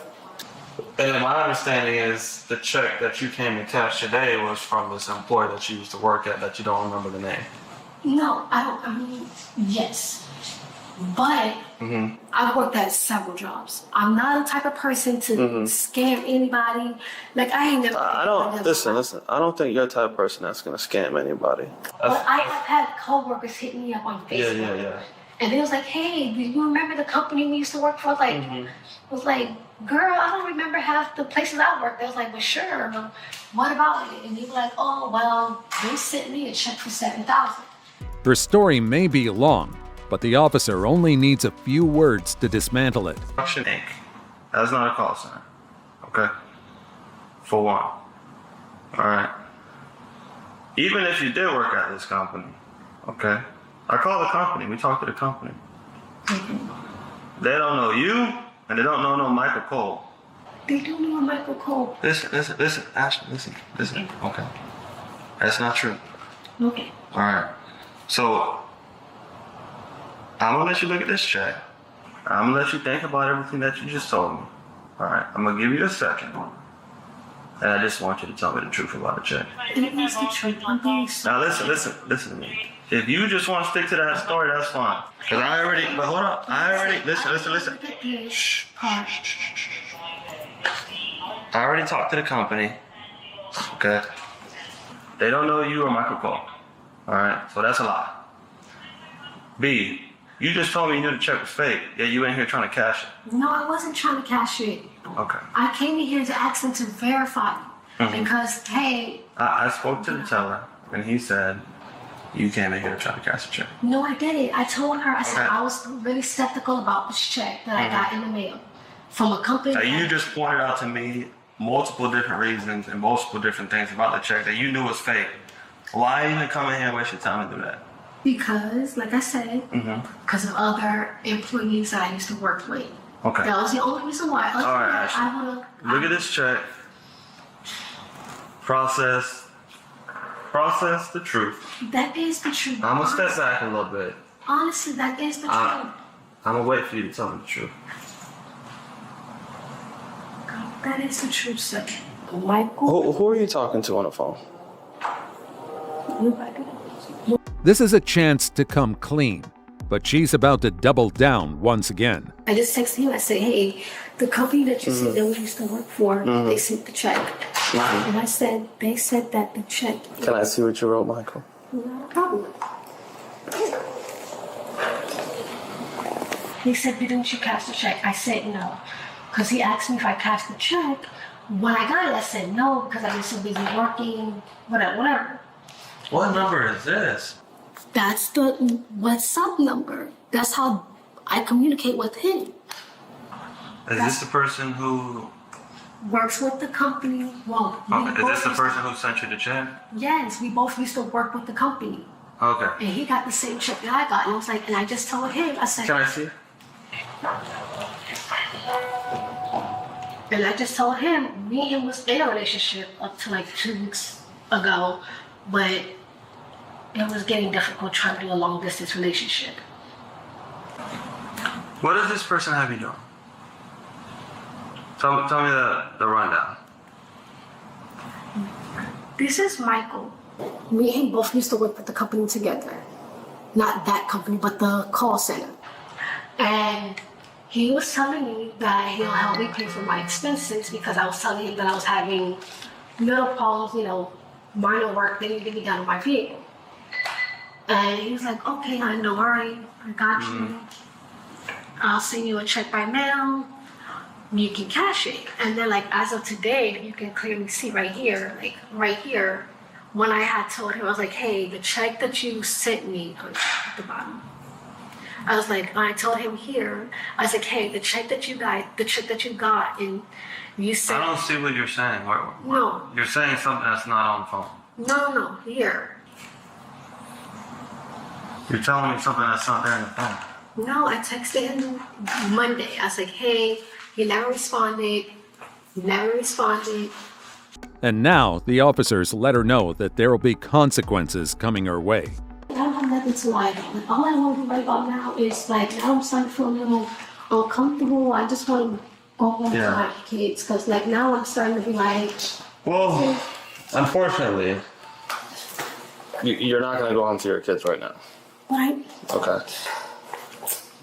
And my understanding is the check that you came and cashed today was from this employee that you used to work at that you don't remember the name. no, I don't. I mean, yes, but I've worked at several jobs. I'm not the type of person to scam anybody. Like I ain't never. I don't listen. I don't think you're the type of person that's gonna scam anybody. But I have had coworkers hit me up on Facebook. Yeah. And they was like, hey, do you remember the company we used to work for? Like, I was like, girl, I don't remember half the places I worked. They was like, well, sure. What about it? And they were like, oh, well, they sent me a check for $7,000. Her story may be long, but the officer only needs a few words to dismantle it. Construction Inc. That's not a call center. Okay? For one. Alright. Even if you did work at this company, okay? I call the company. We talk to the company. They don't know you, and they don't know no Michael Cole. They don't know Michael Cole. Listen, Ashley, listen. Okay. That's not true. Okay. Alright. So, I'm gonna let you look at this check. I'm gonna let you think about everything that you just told me. Alright, I'm gonna give you a second. And I just want you to tell me the truth about the check. It was the truth. I'm being so. Now listen to me. If you just want to stick to that story, that's fine. Cause but hold on. Listen. Shh. I already talked to the company. Okay. They don't know you or Michael Cole. Alright, so that's a lie. B, you just told me you knew the check was fake, yet you ain't here trying to cash it. No, I wasn't trying to cash it. Okay. I came in here to ask them to verify. Because, hey, I spoke to the teller, and he said, you came in here to try to cash a check. no, I didn't. I told her, I said, Okay. I was really skeptical about this check that I got in the mail from a company. Now, you just pointed out to me multiple different reasons and multiple different things about the check that you knew was fake. Why even come in here and waste your time and do that? Because, like I said, because of other employees that I used to work with. Okay. That was the only reason why. Other All than right, that, I would have. Look at this check. Process the truth. That is the truth. I'm gonna step back a little bit. Honestly, that is the truth. I'm gonna wait for you to tell me the truth. That is the truth, sir. Michael. Who are you talking to on the phone? This is a chance to come clean, but she's about to double down once again. I just texted him. I said, hey, the company that you said that we used to work for, they sent the check. And I said, they said that the check. Can I see what you wrote, Michael? Not a problem. He said, didn't you cash the check? I said no. Because he asked me if I cashed the check. When I got it, I said no because I was so busy working, whatever. What number is this? That's the WhatsApp number. That's how I communicate with him. Is this the person who... Works with the company. Well, is this the person who sent you the check? Yes, we both used to work with the company. Okay. And he got the same check that I got. And I was like, and I just told him, I said... Can I see? And I just told him, me and him was in a relationship up to like 2 weeks ago, but it was getting difficult trying to do a long distance relationship. What does this person have you doing? Tell me the rundown. This is Michael. Me and him both used to work with the company together. Not that company, but the call center. And he was telling me that he'll help me pay for my expenses because I was telling him that I was having little problems, minor work that needed to be done on my vehicle. And he was like, okay, no worry, I got you. I'll send you a check by mail. You can cash it. And then as of today, you can clearly see right here, when I had told him, I was like, hey, the check that you sent me, at the bottom. I was like, I told him here, I was like, hey, the check that you got, and you said. I don't see what you're saying. No. You're saying something that's not on the phone. No, here. You're telling me something that's not there in the phone. No, I texted him Monday. I was like, hey, he never responded. And now the officers let her know that there will be consequences coming her way. I don't have nothing to lie about. All I want to do right about now is now I'm starting to feel a little uncomfortable. I just want to go home to my kids because now I'm starting to be like. Well, unfortunately, you're not going to go home to your kids right now. Right? Okay.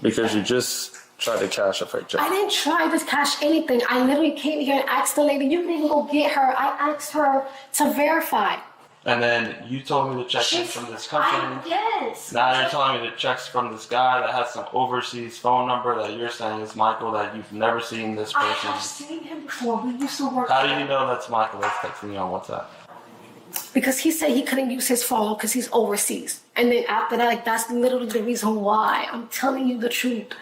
Because you just tried to cash a fake check. I didn't try to cash anything. I literally came here and asked the lady, you can even go get her. I asked her to verify. And then you told me the check is from this company. Yes. Now you're telling me the check's from this guy that has some overseas phone number that you're saying is Michael, that you've never seen this person. I have seen him before. We used to work. How do you know that's Michael that's texting you on WhatsApp? Because he said he couldn't use his phone because he's overseas. And then after that, that's literally the reason why. I'm telling you the truth.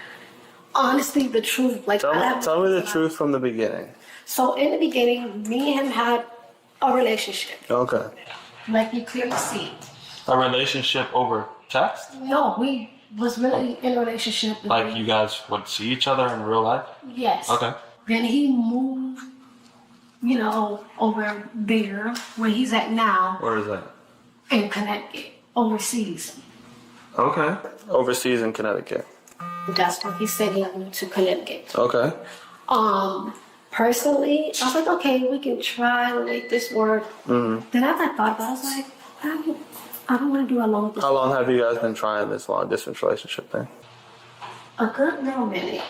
Honestly, the truth. Tell me the truth from the beginning. So in the beginning, me and him had a relationship. Okay. Like you clearly see. A relationship over text? No, we was really in a relationship. Like you guys would see each other in real life? Yes. Okay. Then he moved, over there where he's at now. Where is that? In Connecticut, overseas. Okay. Overseas in Connecticut. That's what he said. He moved to Connecticut. Okay. Personally, I was like, okay, we can try to make this work. Mm-hmm. Then after I thought about it, I was like, I don't want to do a long distance. How long have you guys been trying this long distance relationship thing? A good little minute.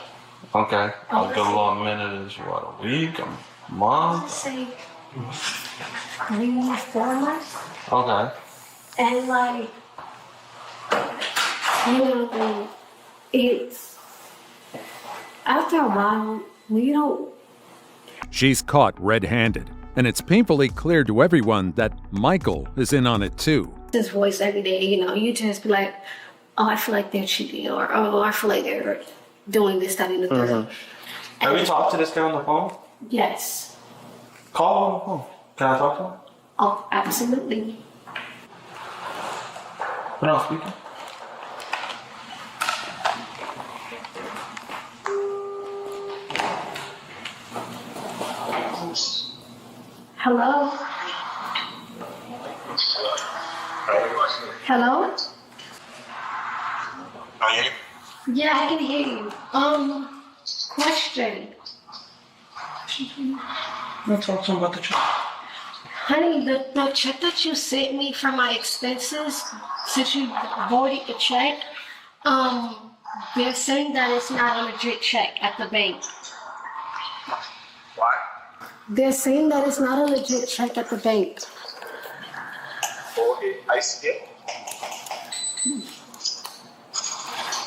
Okay. A good long minute is what, a week, a month? I'd say 3-4 months. Okay. And it's after a while, we don't. She's caught red-handed. and it's painfully clear to everyone that Michael is in on it too. His voice every day, you just be like, oh, I feel like they're cheating, or oh, I feel like they're doing this, that, and the third. Have you talked to this guy on the phone? Yes. Call him on the phone. Can I talk to him? Oh, absolutely. Put on speaker. Hello? Hello? Yeah, I can hear you. Question. Let's talk some about the check. Honey, the check that you sent me for my expenses, since you voided the check, they're saying that it's not a legit check at the bank. What? They're saying that it's not a legit check at the bank. Okay, I see it.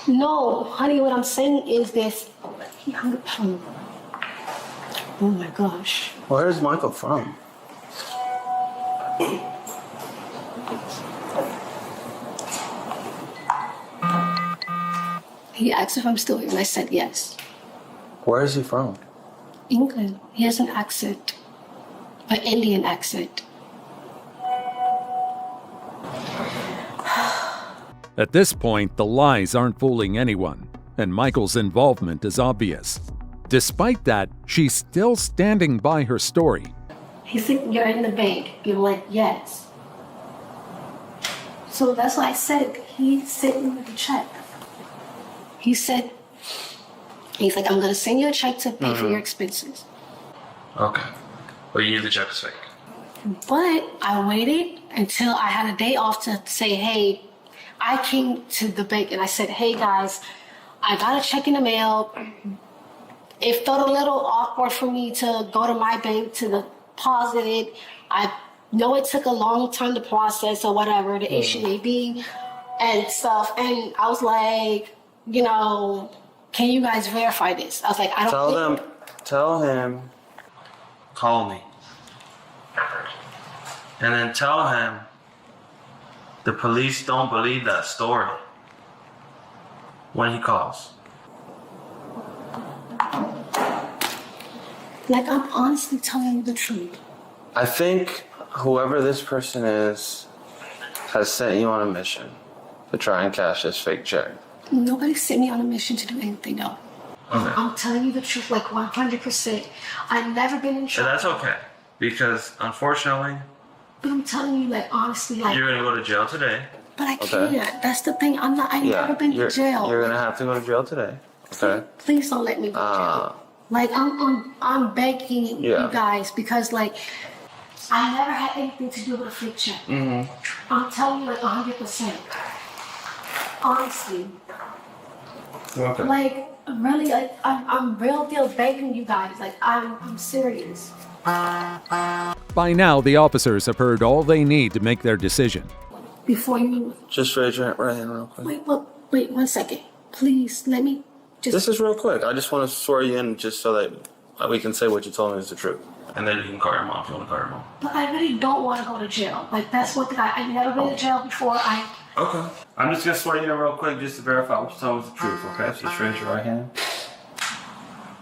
No, honey, what I'm saying is this. He hung up from. Oh my gosh. Where's Michael from? He asked if I'm still here, and I said yes. Where is he from? England. He has an accent, an Indian accent. At this point, the lies aren't fooling anyone, and Michael's involvement is obvious. Despite that, she's still standing by her story. He said, you're in the bank. You're like, yes. So that's why I said, he sent me the check. He's like, I'm going to send you a check to pay for your expenses. Okay. But you knew the check was fake. But I waited until I had a day off to say, hey, I came to the bank and I said, hey guys, I got a check in the mail. It felt a little awkward for me to go to my bank to deposit it. I know it took a long time to process or whatever the issue may be and stuff. And I was like, can you guys verify this? I was like, I don't Tell him, call me. And then tell him the police don't believe that story when he calls. Like, I'm honestly telling you the truth. I think whoever this person is has sent you on a mission to try and cash this fake check. Nobody sent me on a mission to do anything, though. Okay. I'm telling you the truth, like 100%. I've never been in trouble. And that's okay, because unfortunately, But I'm telling you, like, honestly, like... you're gonna go to jail today. But I can't. That's the thing. I've never been to jail. You're gonna have to go to jail today. Okay. Please don't let me go to jail. Like, I'm begging you guys because, like, I never had anything to do with a fake check. Mm-hmm. I'm telling you, like, 100%. Honestly. Okay. Like, really, like, I'm real deal begging you guys. Like, I'm serious. By now, the officers have heard all they need to make their decision. Before you... Just raise your right hand real quick. Wait 1 second. Please, let me just... This is real quick. I just want to swear you in just so that we can say what you told me is the truth. And then you can call your mom if you want to call your mom. But I really don't want to go to jail. Like, that's one thing. I've never been to jail before. Okay. I'm just going to swear you in real quick just to verify what you told me is the truth, okay? So just raise your right hand.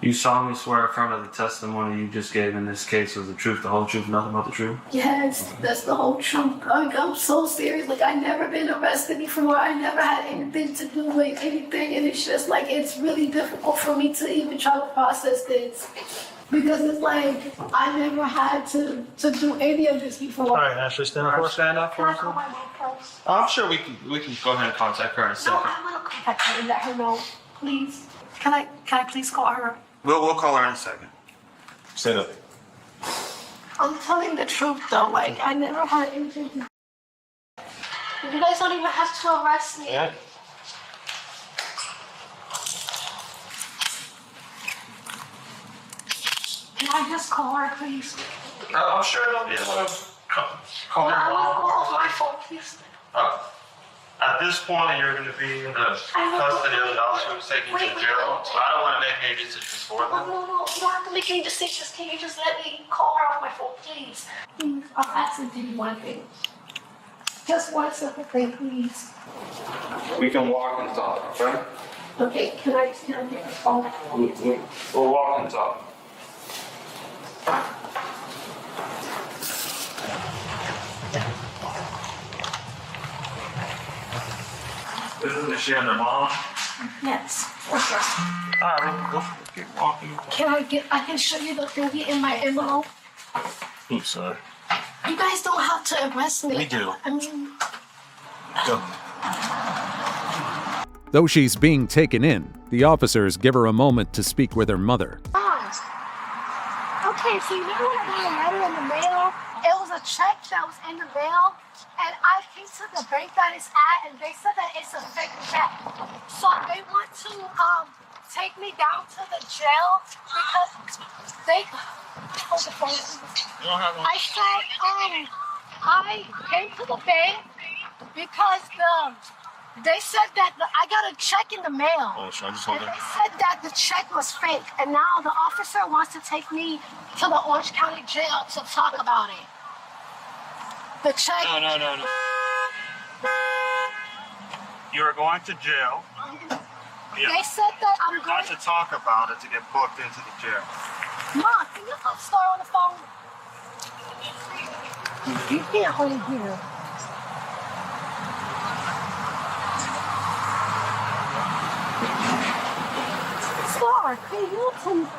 You solemnly swear affirm that the testimony you just gave in this case was the truth, the whole truth, nothing but the truth? Yes, that's the whole truth. Like, I'm so serious. Like, I never been arrested before. I never had anything to do with anything. And it's just like, it's really difficult for me to even try to process this. Because it's like, I never had to do any of this before. All right, Ashley, stand up for us. Stand up for us. I'm sure we can go ahead and contact her in a second. No, I want to contact her and let her know. Please. Can I please call her? We'll call her in a second. Say nothing. I'm telling the truth though. Like, I never had anything to... You guys don't even have to arrest me. Yeah. Can I just call her, please? I'm sure it'll be able to call her I mom. want to call my phone, please. Oh. At this point, you're going to be in the custody of the officer who's taking you to jail. So I don't want to make any decisions for them. No. You don't have to make any decisions. Can you just let me call her off my phone, please? Please, I'm asking you one thing. Just one simple thing, please. We can walk and talk, okay? Okay, can I get your phone? We'll walk and talk. Isn't she and her mom? Yes, for sure. Alright, let's keep walking. I can show you the thingy in my envelope. I'm sorry. You guys don't have to arrest me. We do. I mean, Go. Though she's being taken in, the officers give her a moment to speak with her mother. okay, so you remember when I got a letter in the mail? It was a check that was in the mail, and I came to the bank that it's at, and they said that it's a fake check. So they want to take me down to the jail because they hold the phone. I said I came to the bank because they said that I got a check in the mail. Oh, should I just hold and it? they said that the check was fake, and now the officer wants to take me to the Orange County Jail to talk about it. The check. No. You're going to jail. They said that I'm going to talk about it to get booked into the jail. Mom, can you come start on the phone? You can't hold here. Star, can you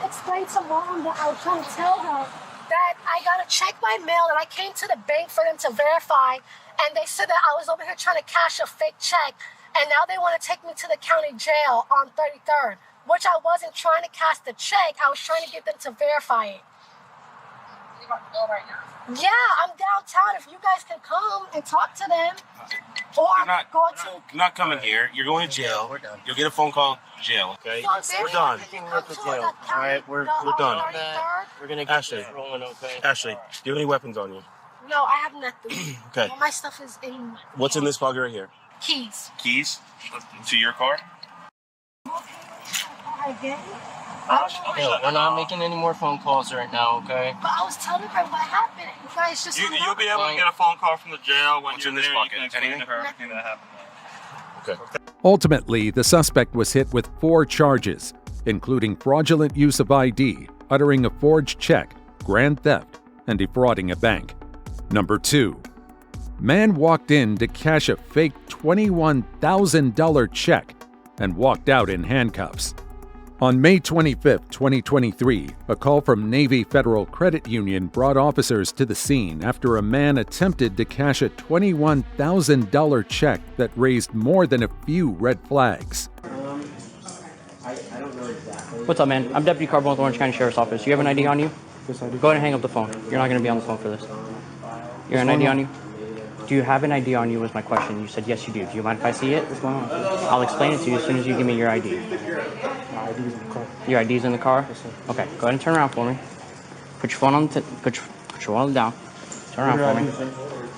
explain to Mom that I was trying to tell her that I got to check my mail and I came to the bank for them to verify, and they said that I was over here trying to cash a fake check, and now they want to take me to the county jail on 33rd, which I wasn't trying to cash the check. I was trying to get them to verify it. You about to go right now? Yeah, I'm downtown. If you guys can come and talk to them, or You're not coming here. You're going to jail. We're done. You'll get a phone call. Jail. Okay. We're done. All right, we're done. We're gonna Ashley. get rolling, okay? Ashley, do you have any weapons on you? No, I have nothing. Okay. All my stuff is in What's in this pocket right here? keys. Keys to your car. Again? Yo, we're not making any more phone calls right now, okay? But I was telling her what happened. You guys just You'll be able to get a phone call from the jail when What's you're in this there. pocket? You can explain to Anything? her everything that happened. Okay. Ultimately, the suspect was hit with 4 charges, including fraudulent use of ID, uttering a forged check, grand theft, and defrauding a bank. Number 2. Man walked in to cash a fake $21,000 check and walked out in handcuffs. On May 25, 2023, a call from Navy Federal Credit Union brought officers to the scene after a man attempted to cash a $21,000 check that raised more than a few red flags. I don't know exactly. What's up, man? I'm Deputy Carbone with Orange County Sheriff's Office. You have an ID on you? Yes, I do. Go ahead and hang up the phone. You're not going to be on the phone for this. You have an ID on you? Do you have an ID on you was my question. You said yes you do. Do you mind if I see it? What's going on? I'll explain it to you as soon as you give me your ID. My ID's in the car. Your ID's in the car? Yes, sir. Okay, go ahead and turn around for me. Put your phone on the put your wallet down. Turn around for me.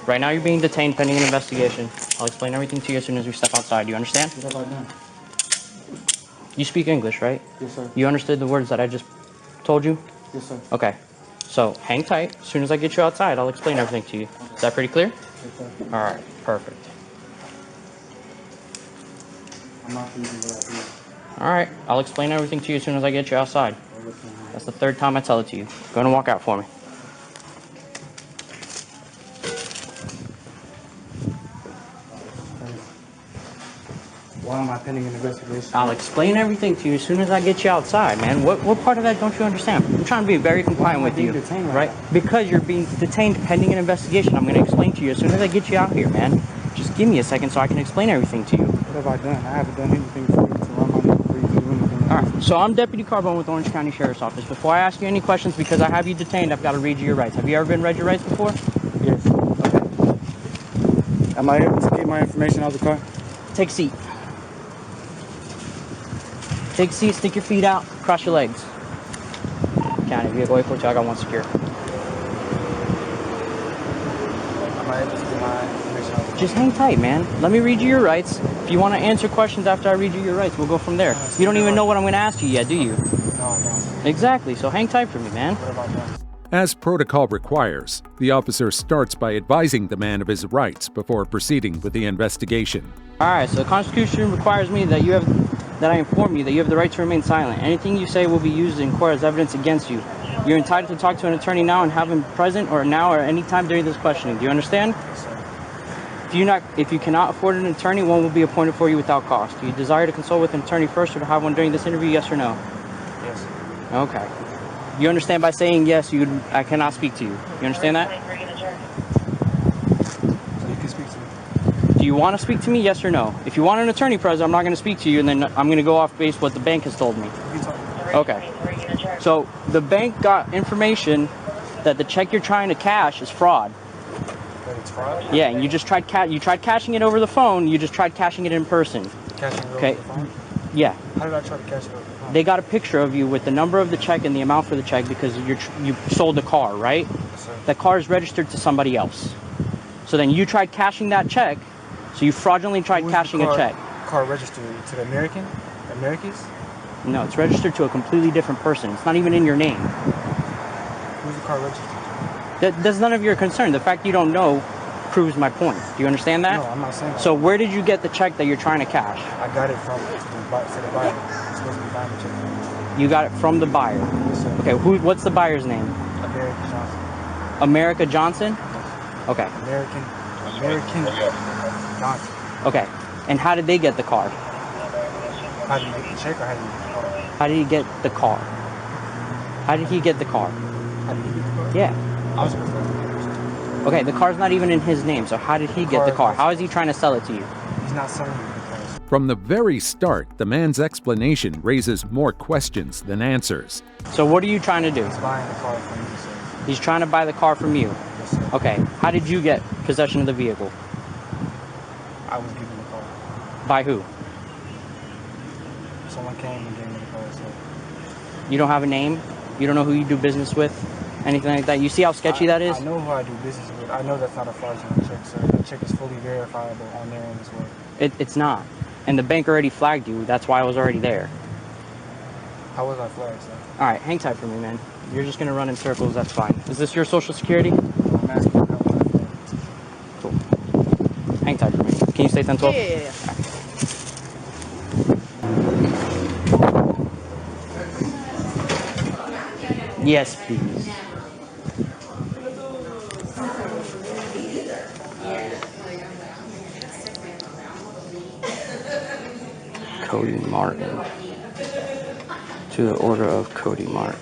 Right now you're being detained pending an investigation. I'll explain everything to you as soon as we step outside. You understand? What have I done? You speak English, right? Yes, sir. You understood the words that I just told you? Yes, sir. Okay. So hang tight. As soon as I get you outside, I'll explain everything to you. Is that pretty clear? Yes, sir. All right. Perfect. I'm not using what I do. All right. I'll explain everything to you as soon as I get you outside. That's the 3rd time I tell it to you. Go ahead and walk out for me. Why am I pending an investigation? I'll explain everything to you as soon as I get you outside, man. What part of that don't you understand? I'm trying to be very compliant with you. Detained right? Because you're being detained pending an investigation. I'm going to explain to you as soon as I get you out here, man. Just give me a second so I can explain everything to you. What have I done? I haven't done anything for you to run my name for you to do anything. All right. So I'm Deputy Carbone with Orange County Sheriff's Office. Before I ask you any questions, because I have you detained, I've got to read you your rights. Have you ever been read your rights before? Yes. Okay. Am I able to get my information out of the car? Take a seat. Take a seat, stick your feet out, cross your legs. County vehicle 842, I got one secure. Am I able to get my information out of the car? Just hang tight, man. Let me read you your rights. If you want to answer questions after I read you your rights, we'll go from there. You don't even know what I'm going to ask you yet, do you? No, no. Exactly, so hang tight for me, man. What about that? As protocol requires, the officer starts by advising the man of his rights before proceeding with the investigation. Alright, so the Constitution requires me that I inform you that you have the right to remain silent. Anything you say will be used in court as evidence against you. You're entitled to talk to an attorney now and have him present or now or any time during this questioning. Do you understand? If you cannot afford an attorney, one will be appointed for you without cost. Do you desire to consult with an attorney first or to have one during this interview, yes or no? Yes. Okay. You understand by saying yes, I cannot speak to you. You understand that? So you can speak to me. Do you want to speak to me, yes or no? If you want an attorney present, I'm not going to speak to you, and then I'm going to go off base what the bank has told me. Okay. So the bank got information that the check you're trying to cash is fraud. That it's fraud? Yeah, and you just tried cashing it over the phone. You just tried cashing it in person. Cashing it Okay. over the phone? Yeah. How did I try to cash it over the phone? They got a picture of you with the number of the check and the amount for the check because you sold the car, right? Yes, sir. That car is registered to somebody else. So then you tried cashing that check. So you fraudulently tried cashing a check. Car registered to the Americans? No, it's registered to a completely different person. It's not even in your name. Who's the car registered to? That's none of your concern. The fact you don't know proves my point. Do you understand that? No, I'm not saying that. So where did you get the check that you're trying to cash? I got it from the buyer. I'm supposed to be buying the check. You got it from the buyer. Yes, sir. Okay, what's the buyer's name? America Johnson. America Johnson? Yes. Okay. American Johnson. Okay. And how did they get the car? How did you get the check or how did you get the car? How did he get the car? How did he get the car? How did he get the car? Yeah. I was supposed to have the Okay, the car's not even in his name, so how did he get the car? How is he trying to sell it to you? He's not selling me the car. From the very start, the man's explanation raises more questions than answers. So what are you trying to do? He's buying the car from me, sir. He's trying to buy the car from you. Yes, sir. Okay, how did you get possession of the vehicle? I was given the car. By who? Someone came and gave me the car, sir. You don't have a name? You don't know who you do business with? Anything like that? You see how sketchy that is? I know who I do business with. I know that's not a fraudulent check, sir. The check is fully verifiable on their end as well. It's not. And the bank already flagged you. That's why I was already there. How was I flagged, sir? All right, hang tight for me, man. You're just going to run in circles. That's fine. Is this your social security? I'm asking how was I flagged. Cool. Hang tight for me. Can you stay 10-12? Yeah. Yes, please. Cody Martin. To the order of Cody Martin.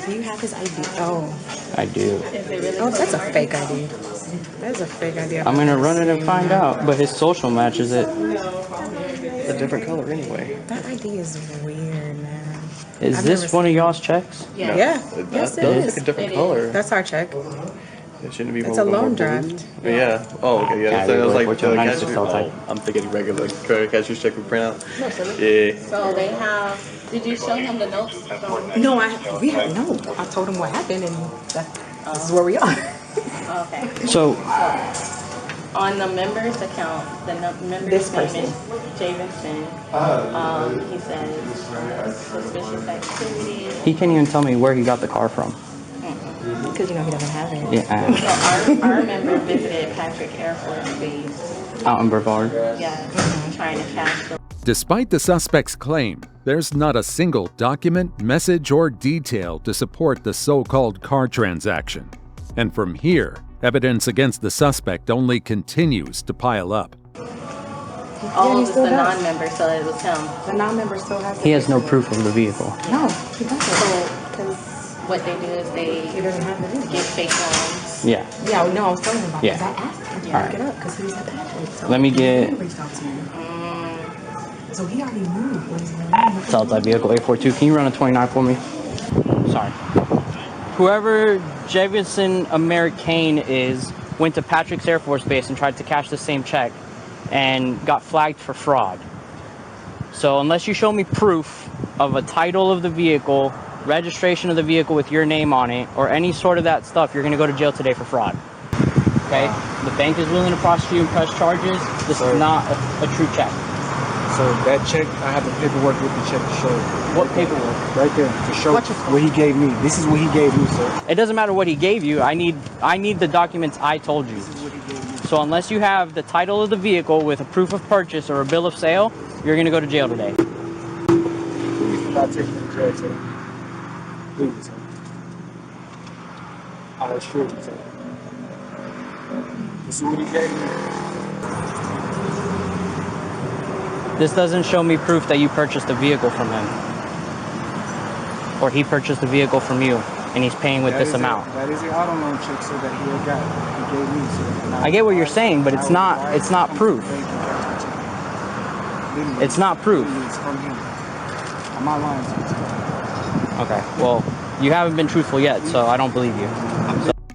Do you have his ID? Oh. I do. Oh, that's a fake ID. That's a fake ID. I'm gonna run it and find out, but his social matches it. A different color anyway. That ID is weird, man. Is this one of y'all's checks? Yeah. Yeah. Yes, it looks is. like a different color. That's our check. It shouldn't be. It's a loan draft. Yeah. Oh, okay. Yeah. Yeah, So I was like, like, we're the 96 cashier. all type. Oh, I'm thinking regular cashier's check we print out. No, silly. Yeah. So they have. Did you show him the notes? No, we have no. I told him what happened, and this is where we are. Okay. So On the member's account, the member's This name person. is Javenson. He says suspicious activity. he can't even tell me where he got the car from. Because he doesn't have it. Yeah. So our member visited Patrick Air Force Base. Out in Brevard. Yeah, trying to cash the. Despite the suspect's claim, there's not a single document, message, or detail to support the so-called car transaction. And from here, evidence against the suspect only continues to pile up. Oh, it's the non-member, so it was him. The non-member still has. He has no proof of the vehicle. No, he doesn't. So, what they do is He doesn't have it. get fake loans. Yeah. Yeah, no, I was telling him about Yeah. it. 'Cause I asked him to All look right. it up because he was at Patrick. So Let me get- He reached out to me. So he already knew what was going on. Southside vehicle 842. Can you run a 29 for me? Sorry. Whoever Jefferson American is went to Patrick's Air Force Base and tried to cash the same check and got flagged for fraud. So unless you show me proof of a title of the vehicle registration of the vehicle with your name on it, or any sort of that stuff, you're going to go to jail today for fraud. Okay? The bank is willing to prosecute and press charges. This is not a true check. So that check, I have the paperwork with the check to show. What paperwork? Right there to show what he gave me. This is what he gave me, sir. It doesn't matter what he gave you. I need the documents I told you. This is what he gave me. So unless you have the title of the vehicle with a proof of purchase or a bill of sale, you're going to go to jail today. Please do not take me to jail, sir. Please, sir. I assure you, sir. This is what he gave me. This doesn't show me proof that you purchased a vehicle from him. Or he purchased a vehicle from you, and he's paying with this amount. That is the auto loan check, sir, that he had got. He gave me, sir. I get what you're saying, but it's not proof. It's not proof. It's from him. I'm not lying to you, sir. Okay, well, you haven't been truthful yet, so I don't believe you.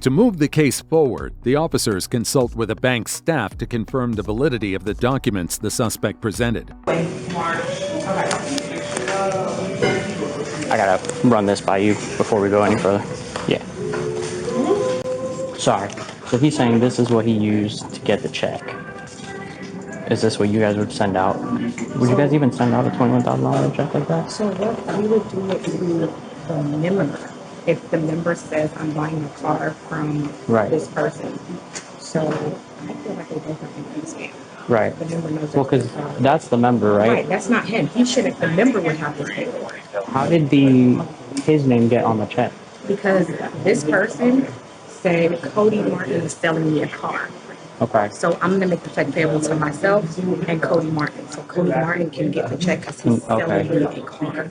To move the case forward, the officers consult with a bank staff to confirm the validity of the documents the suspect presented. I gotta run this by you before we go any further. Yeah. Sorry. So he's saying this is what he used to get the check. Is this what you guys would send out? Would you guys even send out a $21,000 check like that? So what we would do it through the member. If the member says I'm buying a car from this person, so I feel like they both are confused. Right. The member knows. Well, because that's the member, right? Right. That's not him. He should have. The member would have this paperwork. How did his name get on the check? Because this person said Cody Martin is selling me a car. Okay. So I'm gonna make the check payable to myself and Cody Martin. So Cody Martin can get the check because he's selling me a car.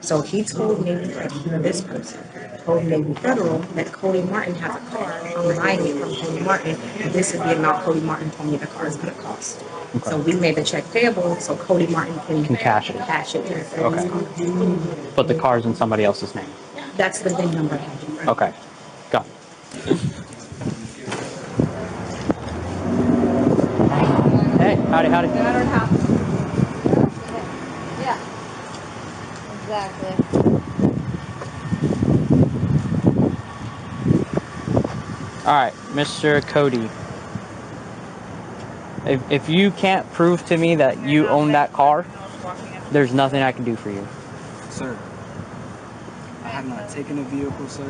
So he told me that this person told Navy Federal that Cody Martin has a car. I'm buying it from Cody Martin. And this is the amount Cody Martin told me the car is gonna cost. Okay. So we made the check payable so Cody Martin can cash it. Cash it. Okay. But the car's in somebody else's name. That's the VIN number. Okay. Got it. Hey, howdy. Yeah, exactly. All right, Mr. Cody. If you can't prove to me that you own that car, there's nothing I can do for you. Sir, I have not taken a vehicle, sir.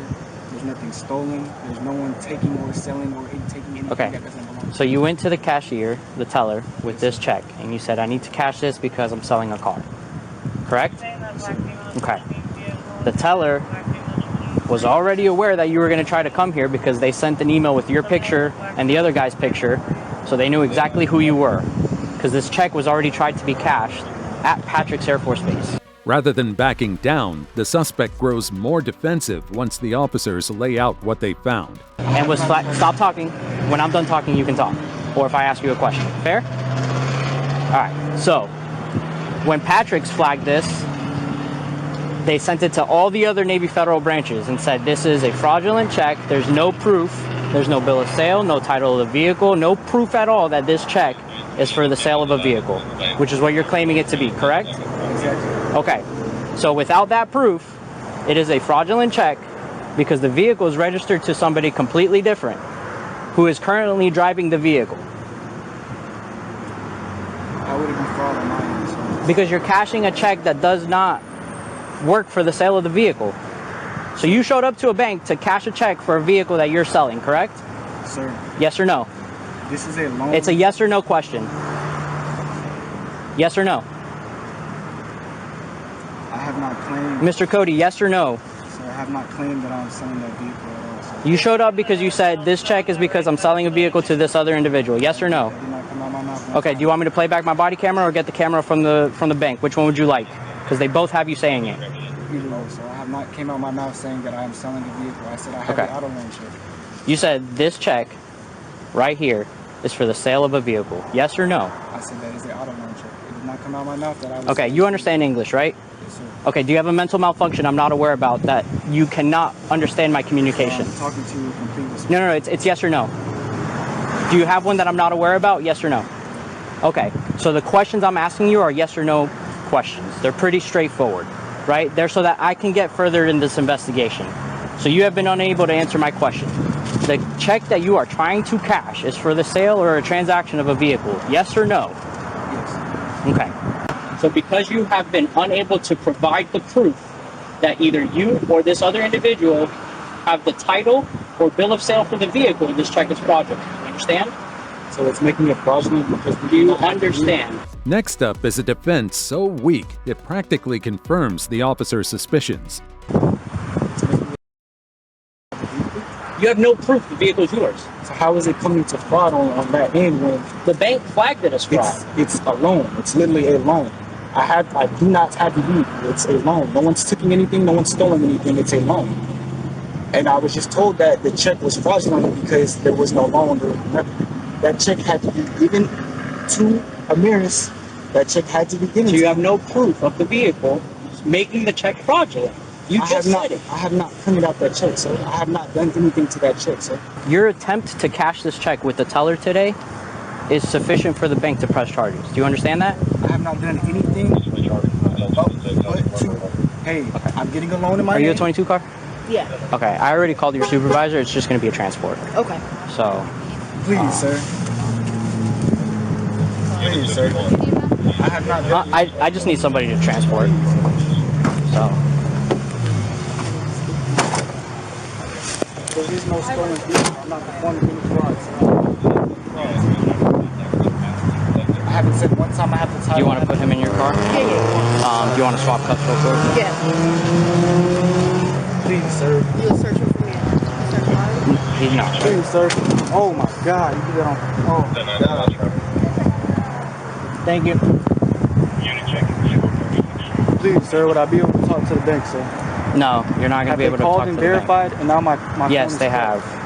There's nothing stolen. There's no one taking or selling or taking anything Okay. that doesn't belong. So you went to the cashier, the teller, with this check, and you said, I need to cash this because I'm selling a car. Correct? Okay. The teller was already aware that you were going to try to come here because they sent an email with your picture and the other guy's picture, so they knew exactly who you were, because this check was already tried to be cashed at Patrick's Air Force Base. Rather than backing down, the suspect grows more defensive once the officers lay out what they found. And was stop talking. When I'm done talking, you can talk. Or if I ask you a question. Fair? All right. So, when Patrick's flagged this, they sent it to all the other Navy Federal branches and said, this is a fraudulent check. There's no proof. There's no bill of sale, no title of the vehicle, no proof at all that this check is for the sale of a vehicle, which is what you're claiming it to be, correct? Exactly. Okay. So without that proof, it is a fraudulent check because the vehicle is registered to somebody completely different who is currently driving the vehicle. How would it be fraud on my end, sir? Because you're cashing a check that does not work for the sale of the vehicle. So you showed up to a bank to cash a check for a vehicle that you're selling, correct? Sir. Yes or no? This is a loan. It's a yes or no question. Yes or no? I have not claimed. Mr. Cody, yes or no? Sir, I have not claimed that I'm selling that vehicle at all, sir. You showed up because you said this check is because I'm selling a vehicle to this other individual. Yes or no? That did not come out my mouth. Okay, do you want me to play back my body camera or get the camera from the bank? Which one would you like? Because they both have you saying it. Either way, sir. I have not came out my mouth saying that I am selling a vehicle. I said I have Okay. the auto loan check. You said this check right here is for the sale of a vehicle. Yes or no? I said that is the auto loan check. It did not come out my mouth that I was. Okay, you understand English, right? Yes, sir. Okay, do you have a mental malfunction I'm not aware about that you cannot understand my communication? I'm talking to you completely. No, it's yes or no. Do you have one that I'm not aware about? Yes or no? Okay, so the questions I'm asking you are yes or no questions. They're pretty straightforward. right? There so that I can get further in this investigation. So you have been unable to answer my question. The check that you are trying to cash is for the sale or a transaction of a vehicle. Yes or no? Yes. Okay. So because you have been unable to provide the proof that either you or this other individual have the title or bill of sale for the vehicle, this check is fraudulent. You understand? So it's making it fraudulent because Do you understand? Next up is a defense so weak it practically confirms the officer's suspicions. You have no proof the vehicle is yours. So how is it coming to fraud on that end when the bank flagged it as fraud? It's a loan. It's literally a loan. I do not have the vehicle. It's a loan. No one's taking anything. No one's stolen anything. It's a loan. And I was just told that the check was fraudulent because there was no loan or nothing. That check had to be given to Amiris. That check had to be given. So you have no proof of the vehicle making the check fraudulent. You just said it. I have not printed out that check, sir. I have not done anything to that check, sir. Your attempt to cash this check with the teller today is sufficient for the bank to press charges. Do you understand that? I have not done anything but to, hey, I'm getting a loan in my Are you a name. 22 car? Yeah. Okay, I already called your supervisor. It's just going to be a transport. Okay. So. Please, sir. Please, sir. I have not done I just need somebody to transport. So. There is no stolen vehicle. I'm not performing any fraud, sir. I haven't said one time I have the title. Do you want to put him in your car? Yeah. Do you want to swap cups real quick? Yeah. Please, sir. You'll search him for me. Search hard? He's not. Please, sir. Oh my God, you did that on. Oh my God. Thank you. Please, sir, would I be able to talk to the bank, sir? No, you're not going to be able to called talk to and the verified, bank. and now my Yes, phone is they flat. have.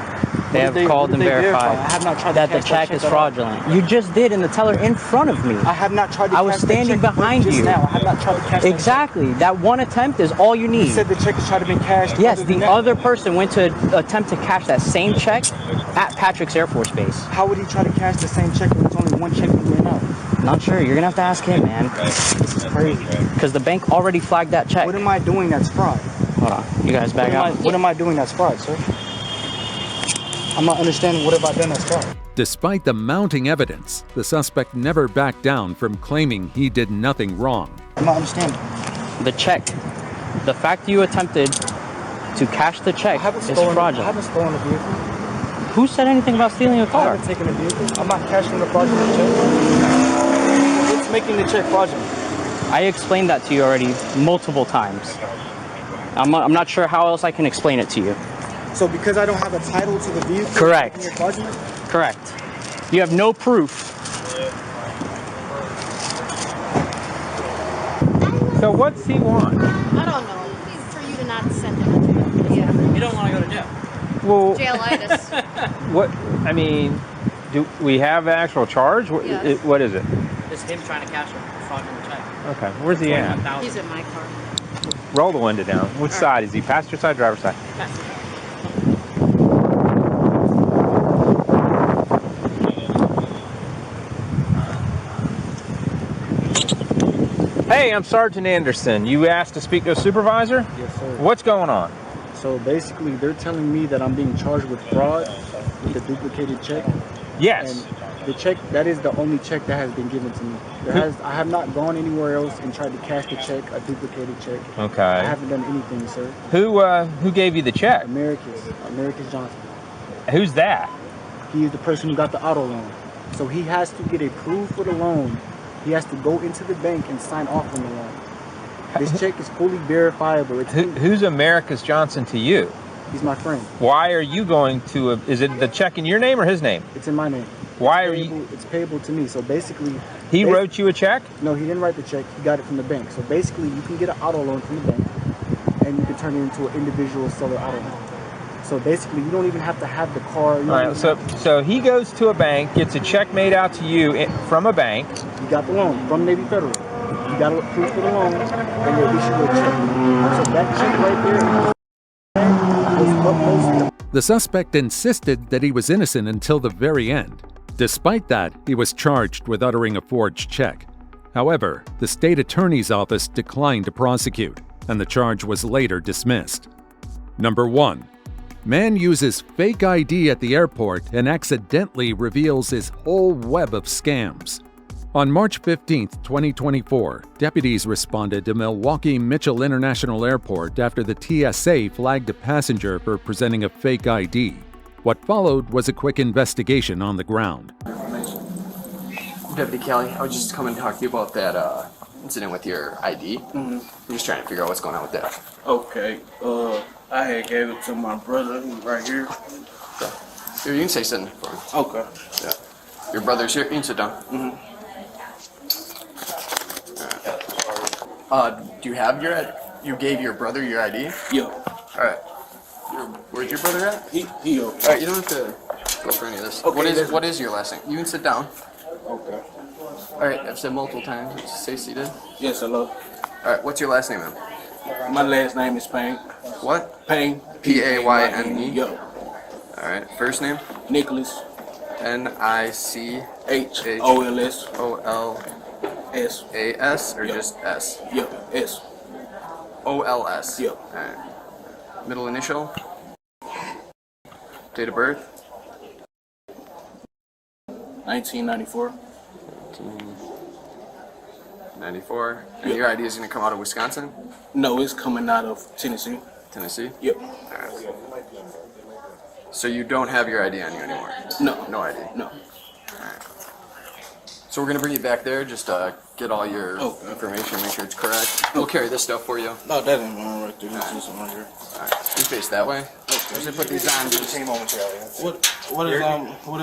They have called and I verified have not tried to that the cash check is at all. fraudulent. You just did in the teller in front of me. I have not tried to I was cash that standing check behind just you. now. I have not tried to cash that Exactly. That one attempt is all you check. need. You said the check is trying to be cashed. Yes, other than the that. other person went to attempt to cash that same check at Patrick's Air Force Base. How would he try to cash the same check when there's only one check that went out? Not sure. You're going to have to ask him, man. This is crazy. Because the bank already flagged that check. What am I doing that's fraud? Hold on. You guys back out. What am I doing that's fraud, sir? I'm not understanding what have I done that's fraud. Despite the mounting evidence, the suspect never backed down from claiming he did nothing wrong. I'm not understanding. The check. The fact you attempted to cash the check is I fraudulent. haven't stolen a vehicle. Who said anything about stealing a I car? haven't taken a vehicle. I'm not cashing the fraudulent check. It's making the check fraudulent. I explained that to you already multiple times. I'm not sure how else I can explain it to you. So because I don't have a title to the vehicle, Correct. it's making it fraudulent? Correct. You have no proof. So what's he want? I don't know. Please, for you to not send him to jail. Yeah. You don't want to go to jail. Well, Jailitis. what? I mean, do we have an actual charge? Yes. What is it? It's him trying to cash a fraudulent check. Okay, where's he at? He's in my car. Roll the window down. Which side is he? Passenger side, driver's side? Hey, I'm Sergeant Anderson. You asked to speak to a supervisor? Yes, sir. What's going on? So basically, they're telling me that I'm being charged with fraud with a duplicated check. Yes. And the check, that is the only check that has been given to me. I have not gone anywhere else and tried to cash the check, a duplicated check. Okay. I haven't done anything, sir. Who gave you the check? Americus Johnson. Who's that? He is the person who got the auto loan. So he has to get a proof for the loan. He has to go into the bank and sign off on the loan. This check is fully verifiable. Who's Americus Johnson to you? He's my friend. Why are you going to? Is it the check in your name or his name? It's in my name. Why are you? It's payable to me. So basically, He wrote you a check? No, he didn't write the check. He got it from the bank. So basically, you can get an auto loan from the bank, and you can turn it into an individual seller auto loan. So basically, you don't even have to have the car. All right. So he goes to a bank, gets a check made out to you from a bank. You got the loan from Navy Federal. You got a proof for the loan, and they issue you a check. So that check right there. The suspect insisted that he was innocent until the very end. Despite that, he was charged with uttering a forged check. However, the state attorney's office declined to prosecute. and the charge was later dismissed. Number 1. Man uses fake ID at the airport and accidentally reveals his whole web of scams. On March 15, 2024, deputies responded to Milwaukee Mitchell International Airport after the TSA flagged a passenger for presenting a fake ID. What followed was a quick investigation on the ground. Deputy Kelly, I was just coming to talk to you about that incident with your ID. I'm just trying to figure out what's going on with that. Okay, I had gave it to my brother who's right here. Here, you can say something for me. Okay. Yeah. Your brother's here? You can sit down. Do you have you gave your brother your ID? Yeah. Alright. Where's your brother at? He Alright, you don't have to go for any of this. Okay, What is your last name? You can sit down. Okay. Alright, I've said multiple times. Stay seated. Yes, hello. Alright, what's your last name then? My last name is Payne. What? Payne. P-A-Y-N-E? Yo. Alright, first name? Nicholas. N-I-C-H-O-L-S. S. A-S or just S? Yep, S. O-L-S? Yep. Alright. Middle initial? Date of birth? 1994. 1994. And your ID is going to come out of Wisconsin? No, it's coming out of Tennessee. Tennessee? Yep. Alright. So you don't have your ID on you anymore? No. No ID? No. Alright. So we're going to bring you back there, just get all your information, make sure it's correct. We'll carry this stuff for you. No, that ain't mine right there. This is one here. Alright. You face that way. Just put these on. What is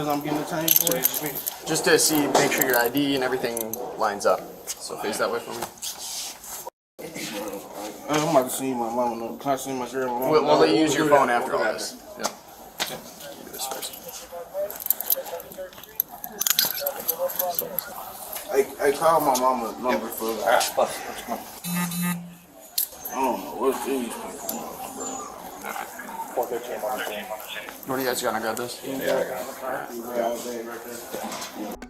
I'm getting the time for? Just to see, make sure your ID and everything lines up. So face that way for me. I'm about to see my mama. Can I see my girl? We'll let you use your phone after all this. Yeah. Do this first. I call my mama number for I don't know what these people. What do you guys got? I got this.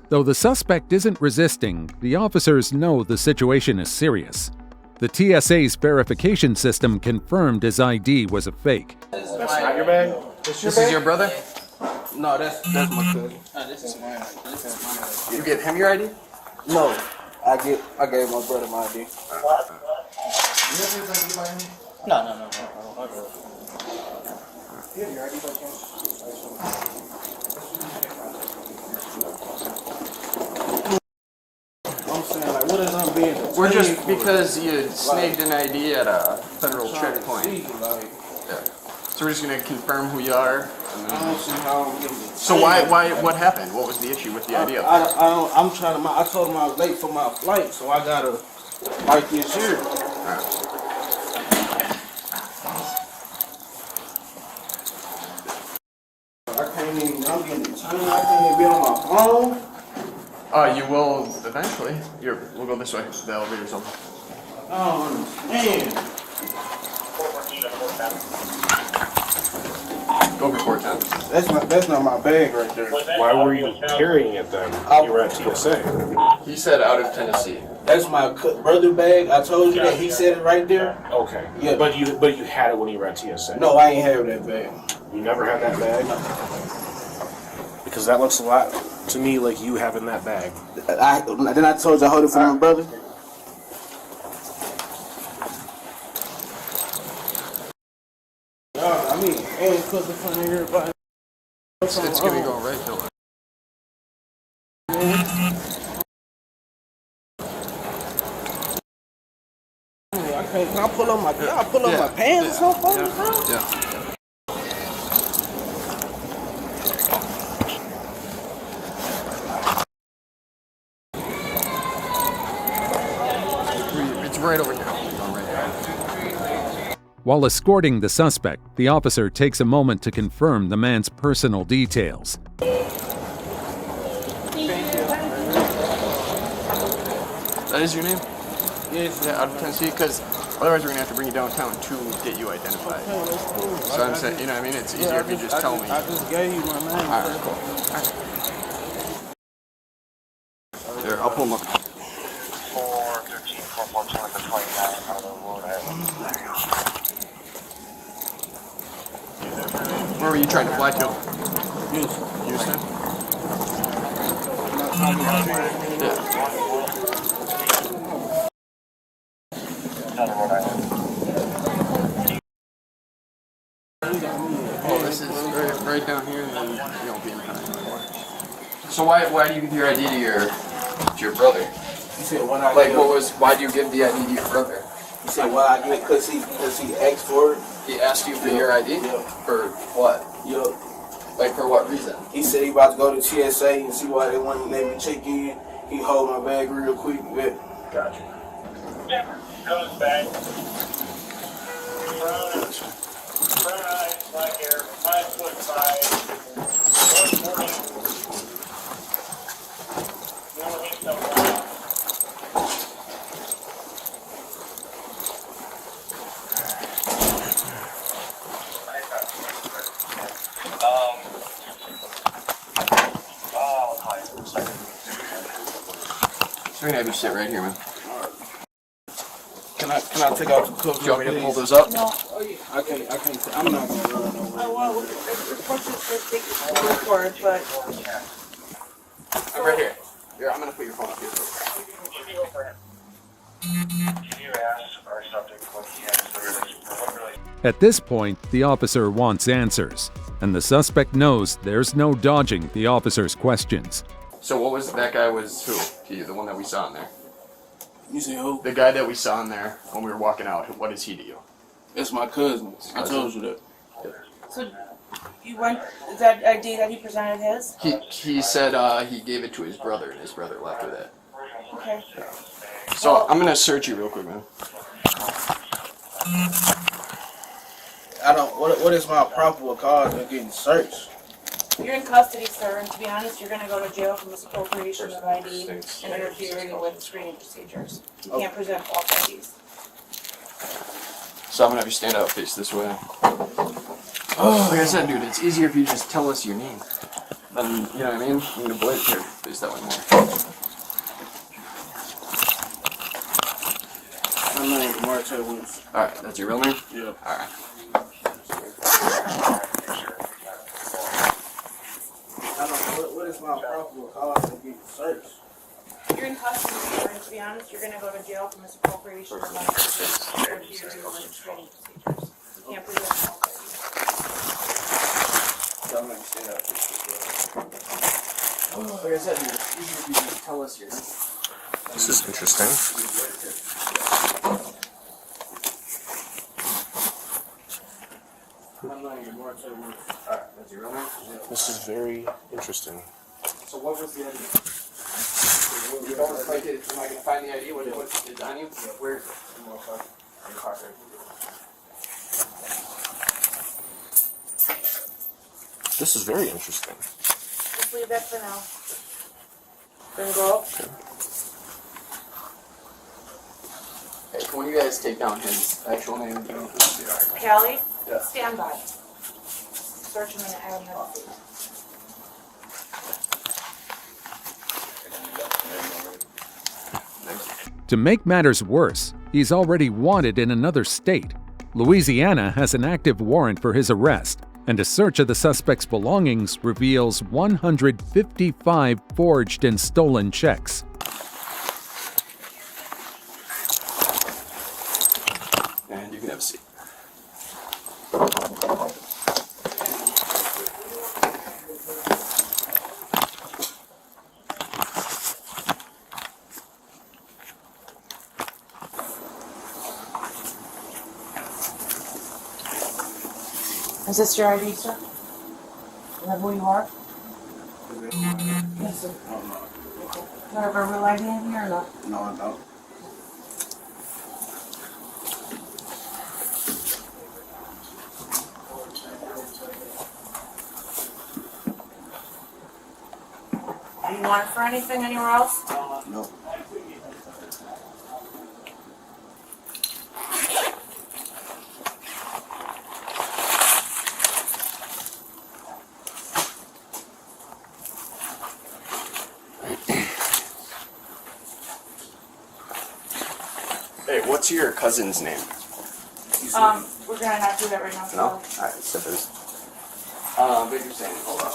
Though the suspect isn't resisting, the officers know the situation is serious. The TSA's verification system confirmed his ID was a fake. That's not your bag? This is your brother? No, that's my cousin. This is mine. You give him your ID? No, I gave my brother my ID. No. I'm saying, like, what is I'm being? We're just because you snagged an ID at a federal checkpoint. Yeah. So we're just gonna confirm who you are. I don't see how I'm getting it. So why? What happened? What was the issue with the ID? I'm trying to. I told him I was late for my flight, so I gotta like this here. I can't even. I'm getting tired. I can't even be on my phone. You will eventually. We'll go this way. The elevator's open. I don't understand. Go report time. That's not my bag right there. Why were you carrying it then? You were at TSA. He said out of Tennessee. That's my brother bag. I told you that. He said it right there. Okay. Yeah. But you had it when you were at TSA. No, I ain't have that bag. You never had that bag? Because that looks a lot to me like you having that bag. Then I told you I hold it for my brother. I mean, and because in front of everybody. It's gonna be going right though. Can I pull up my my pants or something? Yeah. It's right over here. While escorting the suspect, the officer takes a moment to confirm the man's personal details. That is your name? Yes. Yeah, out of Tennessee, because otherwise we're gonna have to bring you downtown to get you identified. So I'm saying, you know what I mean? It's easier if you just tell me. I just gave you my name. All right, cool. All right. There, I'll pull him up. Where were you trying to fly to? Houston. Oh, this is right down here, and then you won't be in time anymore. So why do you give your ID to your brother? He said, "What I Like, give?" why do you give the ID to your brother? He said, "What I give?" Cause he asked for it. He asked you for your ID? For what? Yup. Like, for what reason? He said he about to go to TSA and see why they want to let me check in. He hold my bag real quick. Yeah. Gotcha. Goes back. Brown eyes, black hair, 5'5", 140. No hit, no run. So we're gonna have you sit right here, man. Can I take out the clothes? Do you want me to pull those up? No. I can't. I'm not gonna run nowhere. Well, of course it's for it, but I'm right here. Here, I'm gonna put your phone up here. At this point, the officer wants answers, and the suspect knows there's no dodging the officer's questions. So what was that guy? Was who? The one that we saw in there. You see who? The guy that we saw in there when we were walking out. What is he to you? It's my cousin. I told you that. so you went. Is that ID that he presented his? He said he gave it to his brother, and his brother left with it. Okay. So I'm gonna search you real quick, man. I don't. What is my probable cause of getting searched? You're in custody, sir, and to be honest, you're going to go to jail for misappropriation of ID and interfering with screening procedures. You can't present false IDs. So I'm gonna have you stand up, face this way. Oh, like I said, dude, it's easier if you just tell us your name. Then, you know what I mean? I'm gonna blade here. Face that way more. My name is Martel Williams. Alright, that's your real name? Yeah. Alright. What is my probable cause of getting searched? You're in custody, sir, and to be honest, you're going to go to jail for misappropriation of ID and interfering with screening procedures. You can't present false IDs. Don't make me stand up. Like I said, dude, it's easier if you just tell us your name. This is interesting. Alright, that's your real name? This is very interesting. So what was the ID? You don't like it, am I gonna find the ID? What it's on you? Where is it? This is very interesting. Just leave that for now. Then go up. Hey, can one of you guys take down his actual name? Callie, Yeah. stand by. Search him in the Adam Hill. To make matters worse, he's already wanted in another state. Louisiana has an active warrant for his arrest, and a search of the suspect's belongings reveals 155 forged and stolen checks. And you can have a seat. Is this your ID, sir? Is that who you are? Yes, sir. Do you have a real ID in here or not? No, I don't. Do you want it for anything anywhere else? No. Hey, what's your cousin's name? We're gonna not do that right now. No? Alright, step is. Victor Sandy, hold on.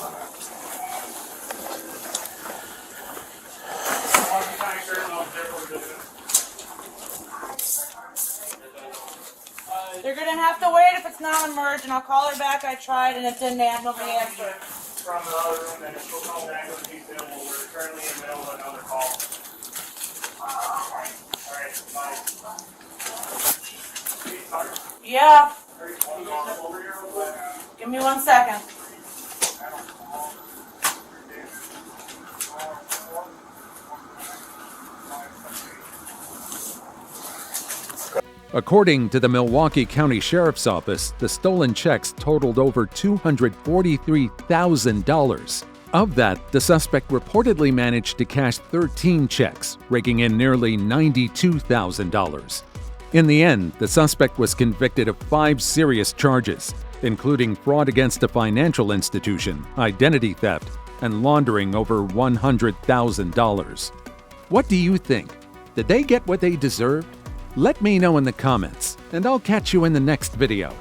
They're gonna have to wait if it's not emergent. I'll call her back. I tried and it didn't have nobody answer. From the other room, and she'll call back when she's available. We're currently in the middle of another call. Alright, bye. Yeah. Give me 1 second. According to the Milwaukee County Sheriff's Office, the stolen checks totaled over $243,000. Of that, the suspect reportedly managed to cash 13 checks, raking in nearly $92,000. In the end, the suspect was convicted of 5 serious charges, including fraud against a financial institution, identity theft, and laundering over $100,000. What do you think? Did they get what they deserved? Let me know in the comments, and I'll catch you in the next video.